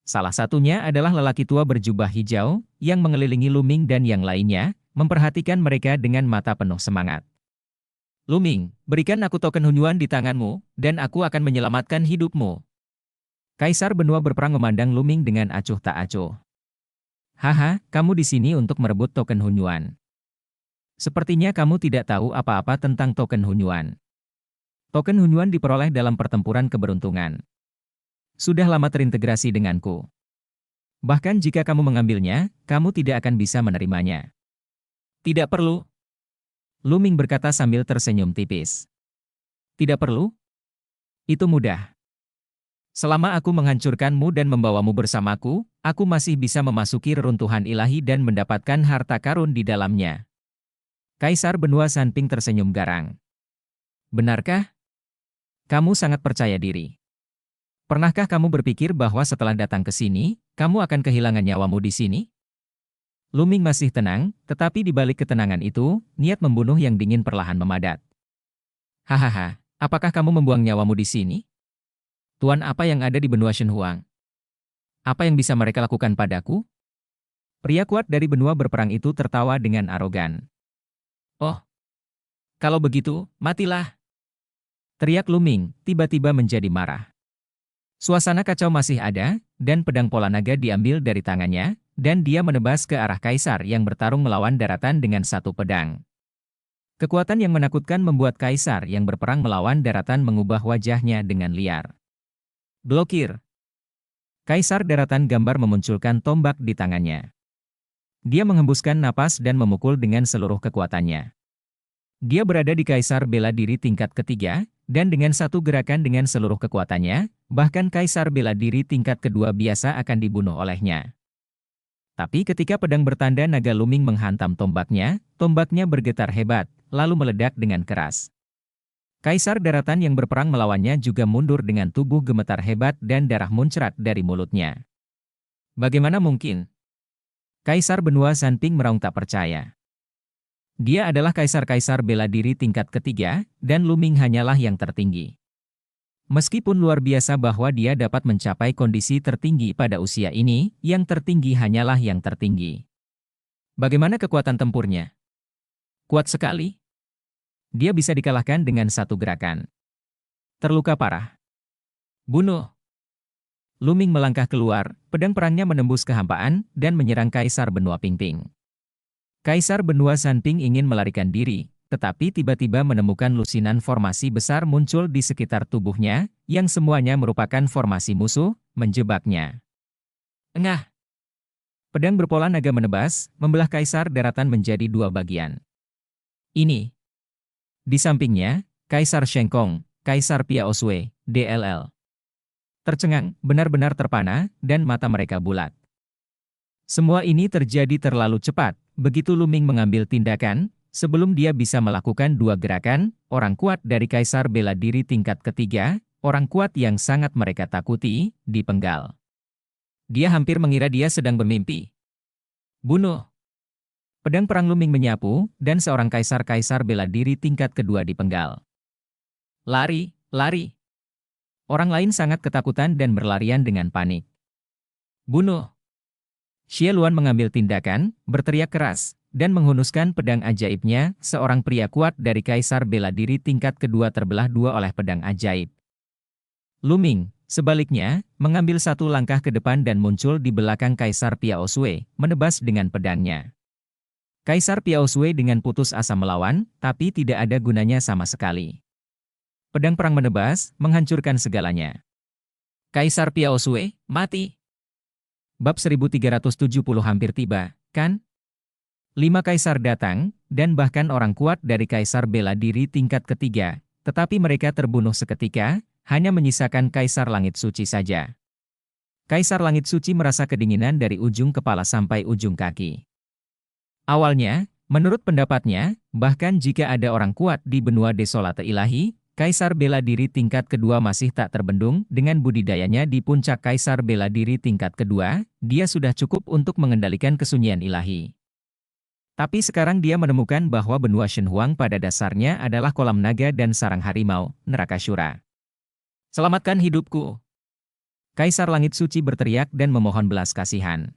Salah satunya adalah lelaki tua berjubah hijau, yang mengelilingi Luming dan yang lainnya, memperhatikan mereka dengan mata penuh semangat. Luming, berikan aku token Hunyuan di tanganmu, dan aku akan menyelamatkan hidupmu. Kaisar benua berperang memandang Luming dengan acuh tak acuh. Haha, kamu di sini untuk merebut token Hunyuan. Sepertinya kamu tidak tahu apa-apa tentang token Hunyuan. Token Hunyuan diperoleh dalam pertempuran keberuntungan. Sudah lama terintegrasi denganku. Bahkan jika kamu mengambilnya, kamu tidak akan bisa menerimanya. Tidak perlu. Luming berkata sambil tersenyum tipis. Tidak perlu? Itu mudah. Selama aku menghancurkanmu dan membawamu bersamaku, aku masih bisa memasuki reruntuhan ilahi dan mendapatkan harta karun di dalamnya. Kaisar benua Sanping tersenyum garang. Benarkah? Kamu sangat percaya diri. Pernahkah kamu berpikir bahwa setelah datang ke sini, kamu akan kehilangan nyawamu di sini? Luming masih tenang, tetapi di balik ketenangan itu, niat membunuh yang dingin perlahan memadat. Hahaha, apakah kamu membuang nyawamu di sini? Tuan apa yang ada di benua Shenhuang? Apa yang bisa mereka lakukan padaku? Pria kuat dari benua berperang itu tertawa dengan arogan. Oh, kalau begitu, matilah. Teriak Luming, tiba-tiba menjadi marah. Suasana kacau masih ada, dan pedang pola naga diambil dari tangannya, dan dia menebas ke arah kaisar yang bertarung melawan daratan dengan satu pedang. Kekuatan yang menakutkan membuat kaisar yang berperang melawan daratan mengubah wajahnya dengan liar. Blokir. Kaisar daratan gambar memunculkan tombak di tangannya. Dia menghembuskan napas dan memukul dengan seluruh kekuatannya. Dia berada di kaisar bela diri tingkat ketiga, dan dengan satu gerakan dengan seluruh kekuatannya, bahkan kaisar bela diri tingkat kedua biasa akan dibunuh olehnya. Tapi ketika pedang bertanda naga Luming menghantam tombaknya bergetar hebat, lalu meledak dengan keras. Kaisar daratan yang berperang melawannya juga mundur dengan tubuh gemetar hebat dan darah muncrat dari mulutnya. Bagaimana mungkin? Kaisar benua Sanping meraung tak percaya. Dia adalah kaisar-kaisar bela diri tingkat ketiga, dan Luming hanyalah yang tertinggi. Meskipun luar biasa bahwa dia dapat mencapai kondisi tertinggi pada usia ini, yang tertinggi hanyalah yang tertinggi. Bagaimana kekuatan tempurnya? Kuat sekali. Dia bisa dikalahkan dengan satu gerakan. Terluka parah. Bunuh. Luming melangkah keluar, pedang perangnya menembus kehampaan, dan menyerang kaisar benua Pingping. Kaisar benua Sanping ingin melarikan diri, tetapi tiba-tiba menemukan lusinan formasi besar muncul di sekitar tubuhnya, yang semuanya merupakan formasi musuh, menjebaknya. Engah! Pedang berpola naga menebas, membelah kaisar daratan menjadi 2 bagian. Ini. Di sampingnya, Kaisar Shengkong, Kaisar Piao Sui, DLL. Tercengang, benar-benar terpana, dan mata mereka bulat. Semua ini terjadi terlalu cepat, begitu Luming mengambil tindakan, sebelum dia bisa melakukan 2 gerakan, orang kuat dari kaisar bela diri tingkat ketiga, orang kuat yang sangat mereka takuti, dipenggal. Dia hampir mengira dia sedang bermimpi. Bunuh! Pedang perang Luming menyapu, dan seorang kaisar-kaisar bela diri tingkat kedua dipenggal. Lari, lari! Orang lain sangat ketakutan dan berlarian dengan panik. Bunuh! Xie Luan mengambil tindakan, berteriak keras, dan menghunuskan pedang ajaibnya, seorang pria kuat dari kaisar bela diri tingkat kedua terbelah 2 oleh pedang ajaib. Luming, Sebaliknya, mengambil satu langkah ke depan dan muncul di belakang Kaisar Piao Sui, menebas dengan pedangnya. Kaisar Piao Sui dengan putus asa melawan, tapi tidak ada gunanya sama sekali. Pedang perang menebas, menghancurkan segalanya. Kaisar Piao Sui, mati! Bab 1370 hampir tiba, kan? 5 kaisar datang, dan bahkan orang kuat dari kaisar bela diri tingkat ketiga, tetapi mereka terbunuh seketika, hanya menyisakan kaisar langit suci saja. Kaisar langit suci merasa kedinginan dari ujung kepala sampai ujung kaki. Awalnya, menurut pendapatnya, bahkan jika ada orang kuat di benua desolate ilahi, kaisar bela diri tingkat kedua masih tak terbendung dengan budidayanya di puncak kaisar bela diri tingkat kedua, dia sudah cukup untuk mengendalikan kesunyian ilahi. Tapi sekarang dia menemukan bahwa benua Shenhuang pada dasarnya adalah kolam naga dan sarang harimau, neraka Syura. Selamatkan hidupku! Kaisar Langit Suci berteriak dan memohon belas kasihan.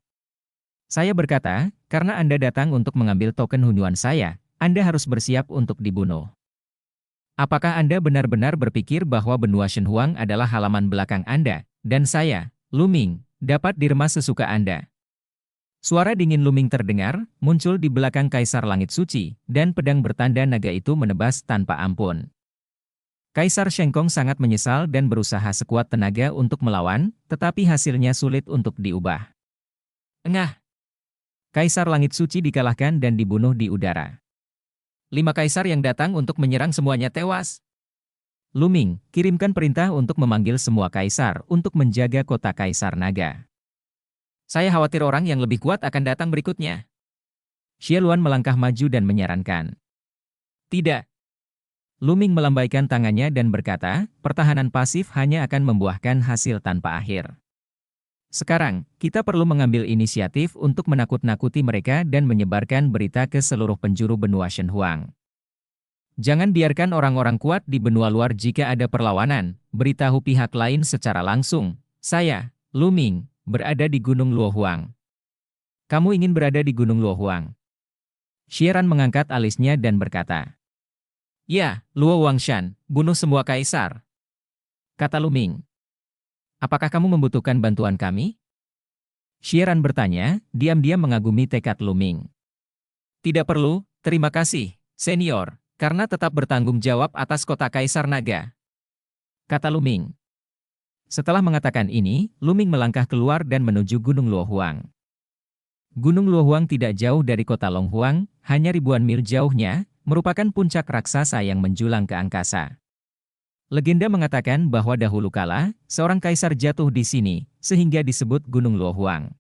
Saya berkata, karena Anda datang untuk mengambil token hunyuan saya, Anda harus bersiap untuk dibunuh. Apakah Anda benar-benar berpikir bahwa benua Shenhuang adalah halaman belakang Anda, dan saya, Lu Ming, dapat diremas sesuka Anda? Suara dingin Lu Ming terdengar, muncul di belakang Kaisar Langit Suci, dan pedang bertanda naga itu menebas tanpa ampun. Kaisar Shengkong sangat menyesal dan berusaha sekuat tenaga untuk melawan, tetapi hasilnya sulit untuk diubah. Engah! Kaisar Langit Suci dikalahkan dan dibunuh di udara. 5 kaisar yang datang untuk menyerang semuanya tewas. Lu Ming, kirimkan perintah untuk memanggil semua kaisar untuk menjaga kota Kaisar Naga. Saya khawatir orang yang lebih kuat akan datang berikutnya. Xie Luan melangkah maju dan menyarankan. Tidak. Lu Ming melambaikan tangannya dan berkata, pertahanan pasif hanya akan membuahkan hasil tanpa akhir. Sekarang, kita perlu mengambil inisiatif untuk menakut-nakuti mereka dan menyebarkan berita ke seluruh penjuru benua Shenhuang. Jangan biarkan orang-orang kuat di benua luar jika ada perlawanan, beritahu pihak lain secara langsung. Saya, Lu Ming, berada di Gunung Luohuang. Kamu ingin berada di Gunung Luohuang? Xieran mengangkat alisnya dan berkata. Ya, Luo Wangshan, bunuh semua kaisar. Kata Lu Ming. Apakah kamu membutuhkan bantuan kami? Xieran bertanya, diam-diam mengagumi tekad Lu Ming. Tidak perlu, terima kasih, senior, karena tetap bertanggung jawab atas kota Kaisar Naga. Kata Lu Ming. Setelah mengatakan ini, Lu Ming melangkah keluar dan menuju Gunung Luohuang. Gunung Luohuang tidak jauh dari kota Longhuang, hanya ribuan mil jauhnya, merupakan puncak raksasa yang menjulang ke angkasa. Legenda mengatakan bahwa dahulu kala, seorang kaisar jatuh di sini, sehingga disebut Gunung Luohuang.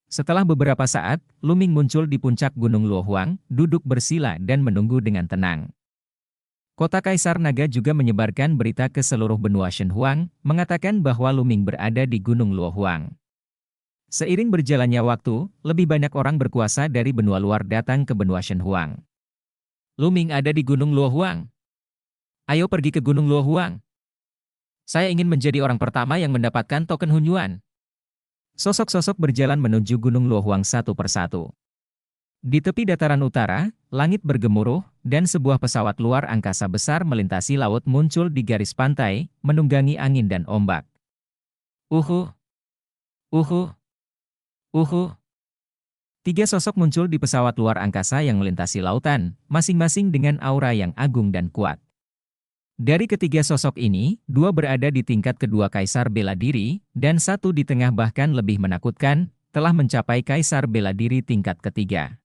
Setelah beberapa saat, Lu Ming muncul di puncak Gunung Luohuang, duduk bersila dan menunggu dengan tenang. Kota Kaisar Naga juga menyebarkan berita ke seluruh benua Shenhuang, mengatakan bahwa Lu Ming berada di Gunung Luohuang. Seiring berjalannya waktu, lebih banyak orang berkuasa dari benua luar datang ke benua Shenhuang. Lu Ming ada di Gunung Luohuang. Ayo pergi ke Gunung Luohuang. Saya ingin menjadi orang pertama yang mendapatkan token hunyuan. Sosok-sosok berjalan menuju Gunung Luohuang satu persatu. Di tepi dataran utara, langit bergemuruh, dan sebuah pesawat luar angkasa besar melintasi laut muncul di garis pantai, menunggangi angin dan ombak. Uhu! Uhu! Uhu! 3 sosok muncul di pesawat luar angkasa yang melintasi lautan, masing-masing dengan aura yang agung dan kuat. Dari ketiga sosok ini, 2 berada di tingkat kedua Kaisar Bela Diri, dan 1 di tengah bahkan lebih menakutkan, telah mencapai Kaisar Bela Diri tingkat ketiga.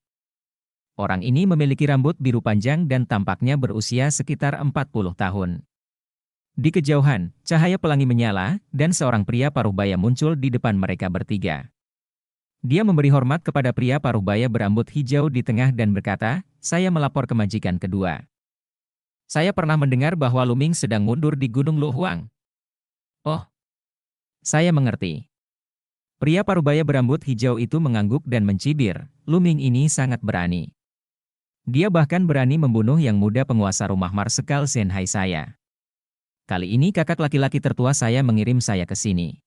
Orang ini memiliki rambut biru panjang dan tampaknya berusia sekitar 40 tahun. Di kejauhan, cahaya pelangi menyala, dan seorang pria paruhbaya muncul di depan mereka bertiga. Dia memberi hormat kepada pria paruhbaya berambut hijau di tengah dan berkata, saya melapor ke majikan kedua. Saya pernah mendengar bahwa Lu Ming sedang mundur di Gunung Luohuang. Oh, saya mengerti. Pria paruhbaya berambut hijau itu mengangguk dan mencibir, Lu Ming ini sangat berani. Dia bahkan berani membunuh yang muda penguasa rumah Marsekal Shanghai saya. Kali ini kakak laki-laki tertua saya mengirim saya ke sini.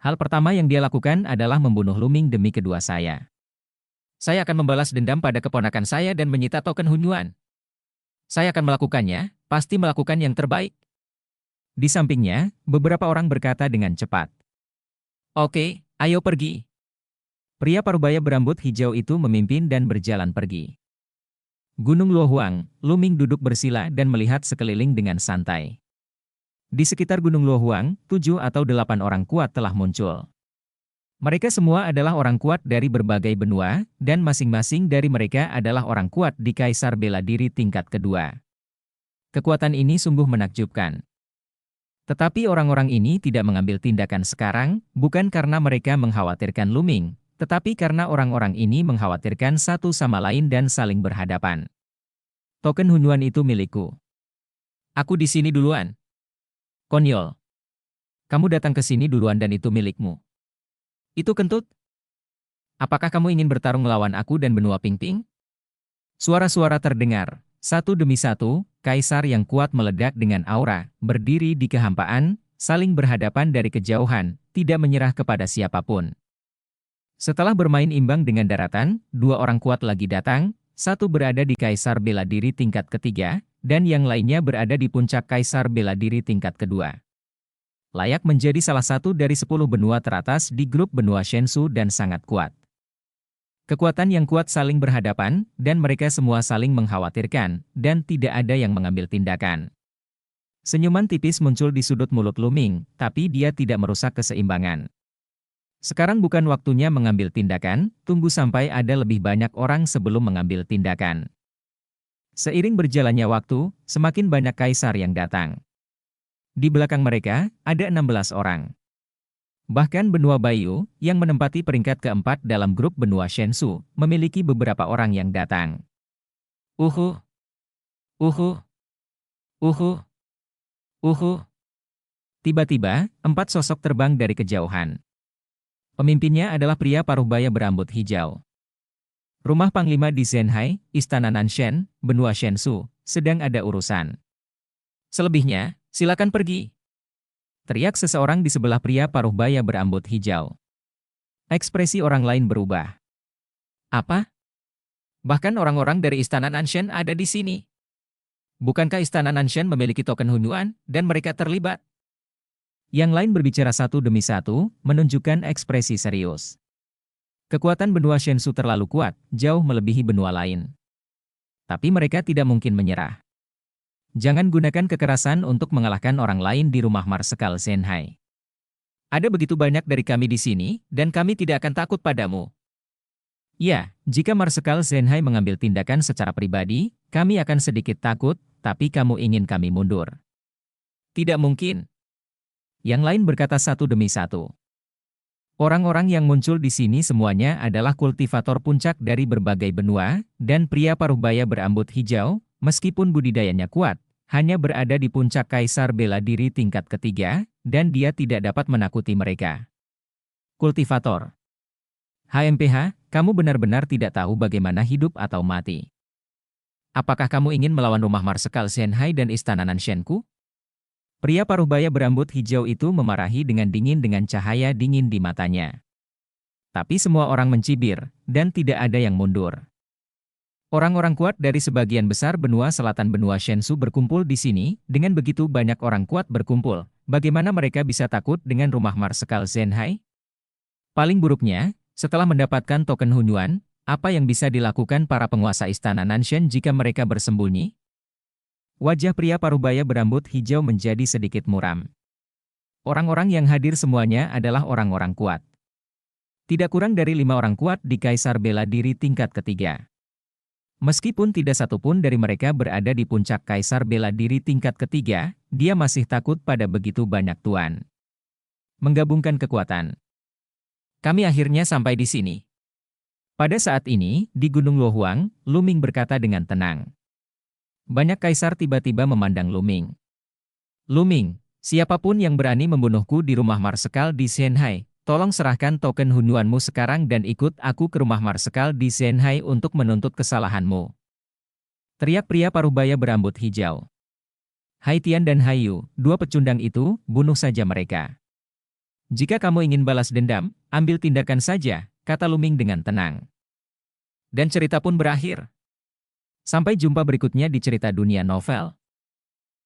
Hal pertama yang dia lakukan adalah membunuh Lu Ming demi kedua saya. Saya akan membalas dendam pada keponakan saya dan menyita token hunyuan. Saya akan melakukannya, pasti melakukan yang terbaik. Di sampingnya, beberapa orang berkata dengan cepat. Oke, ayo pergi. Pria parubaya berambut hijau itu memimpin dan berjalan pergi. Gunung Luohuang, Luming duduk bersila dan melihat sekeliling dengan santai. Di sekitar Gunung Luohuang, 7 atau 8 orang kuat telah muncul. Mereka semua adalah orang kuat dari berbagai benua, dan masing-masing dari mereka adalah orang kuat di Kaisar Bela Diri tingkat kedua. Kekuatan ini sungguh menakjubkan. Tetapi orang-orang ini tidak mengambil tindakan sekarang, bukan karena mereka mengkhawatirkan Luming, tetapi karena orang-orang ini mengkhawatirkan satu sama lain dan saling berhadapan. Token Hunyuan itu milikku. Aku di sini duluan. Konyol. Kamu datang ke sini duluan dan itu milikmu. Itu kentut? Apakah kamu ingin bertarung melawan aku dan benua Pingping? Suara-suara terdengar. Satu demi satu, kaisar yang kuat meledak dengan aura, berdiri di kehampaan, saling berhadapan dari kejauhan, tidak menyerah kepada siapapun. Setelah bermain imbang dengan daratan, 2 orang kuat lagi datang, satu berada di Kaisar Bela Diri tingkat ketiga, dan yang lainnya berada di puncak Kaisar Bela Diri tingkat kedua. Layak menjadi salah satu dari 10 benua teratas di grup benua Shensu dan sangat kuat. Kekuatan yang kuat saling berhadapan, dan mereka semua saling mengkhawatirkan, dan tidak ada yang mengambil tindakan. Senyuman tipis muncul di sudut mulut Luming, tapi dia tidak merusak keseimbangan. Sekarang bukan waktunya mengambil tindakan, tunggu sampai ada lebih banyak orang sebelum mengambil tindakan. Seiring berjalannya waktu, semakin banyak kaisar yang datang. Di belakang mereka, ada 16 orang. Bahkan benua Bayu, yang menempati peringkat keempat dalam grup benua Shensu, memiliki beberapa orang yang datang. Uhu, uhu, uhu, uhu. Tiba-tiba, 4 sosok terbang dari kejauhan. Pemimpinnya adalah pria paruhbaya berambut hijau. Rumah Panglima di Zhenhai, Istana Nanshen, benua Shensu, sedang ada urusan. Selebihnya, silakan pergi. Teriak seseorang di sebelah pria paruhbaya berambut hijau. Ekspresi orang lain berubah. Apa? Bahkan orang-orang dari Istana Nanshen ada di sini. Bukankah Istana Nanshen memiliki token Hunyuan, dan mereka terlibat? Yang lain berbicara satu demi satu, menunjukkan ekspresi serius. Kekuatan benua Shensu terlalu kuat, jauh melebihi benua lain. Tapi mereka tidak mungkin menyerah. Jangan gunakan kekerasan untuk mengalahkan orang lain di rumah Marsekal Zhenhai. Ada begitu banyak dari kami di sini, dan kami tidak akan takut padamu. Ya, jika Marsekal Zhenhai mengambil tindakan secara pribadi, kami akan sedikit takut, tapi kamu ingin kami mundur. Tidak mungkin. Yang lain berkata satu demi satu. Orang-orang yang muncul di sini semuanya adalah kultivator puncak dari berbagai benua, dan pria paruhbaya berambut hijau, meskipun budidayanya kuat, hanya berada di puncak Kaisar Bela Diri tingkat ketiga, dan dia tidak dapat menakuti mereka. Kultivator. HMPH, kamu benar-benar tidak tahu bagaimana hidup atau mati. Apakah kamu ingin melawan rumah Marsekal Zhenhai dan Istana Nanshenku? Pria paruhbaya berambut hijau itu memarahi dengan dingin dengan cahaya dingin di matanya. Tapi semua orang mencibir, dan tidak ada yang mundur. Orang-orang kuat dari sebagian besar benua selatan benua Shensu berkumpul di sini, dengan begitu banyak orang kuat berkumpul, bagaimana mereka bisa takut dengan rumah Marsekal Zhenhai? Paling buruknya, setelah mendapatkan token Hunyuan, apa yang bisa dilakukan para penguasa Istana Nanshen jika mereka bersembunyi? Wajah pria paruhbaya berambut hijau menjadi sedikit muram. Orang-orang yang hadir semuanya adalah orang-orang kuat. Tidak kurang dari 5 orang kuat di Kaisar Bela Diri tingkat ketiga. Meskipun tidak satupun dari mereka berada di puncak Kaisar Bela Diri tingkat ketiga, dia masih takut pada begitu banyak tuan. Menggabungkan kekuatan. Kami akhirnya sampai di sini. Pada saat ini, di Gunung Luohuang, Luming berkata dengan tenang. Banyak kaisar tiba-tiba memandang Luming. Luming, siapapun yang berani membunuhku di rumah Marsekal di Zhenhai, tolong serahkan token Hunyuanmu sekarang dan ikut aku ke rumah Marsekal di Zhenhai untuk menuntut kesalahanmu. Teriak pria paruhbaya berambut hijau. Haitian dan Hayu, 2 pecundang itu, bunuh saja mereka. Jika kamu ingin balas dendam, ambil tindakan saja, kata Luming dengan tenang. Dan cerita pun berakhir. Sampai jumpa berikutnya di cerita dunia novel.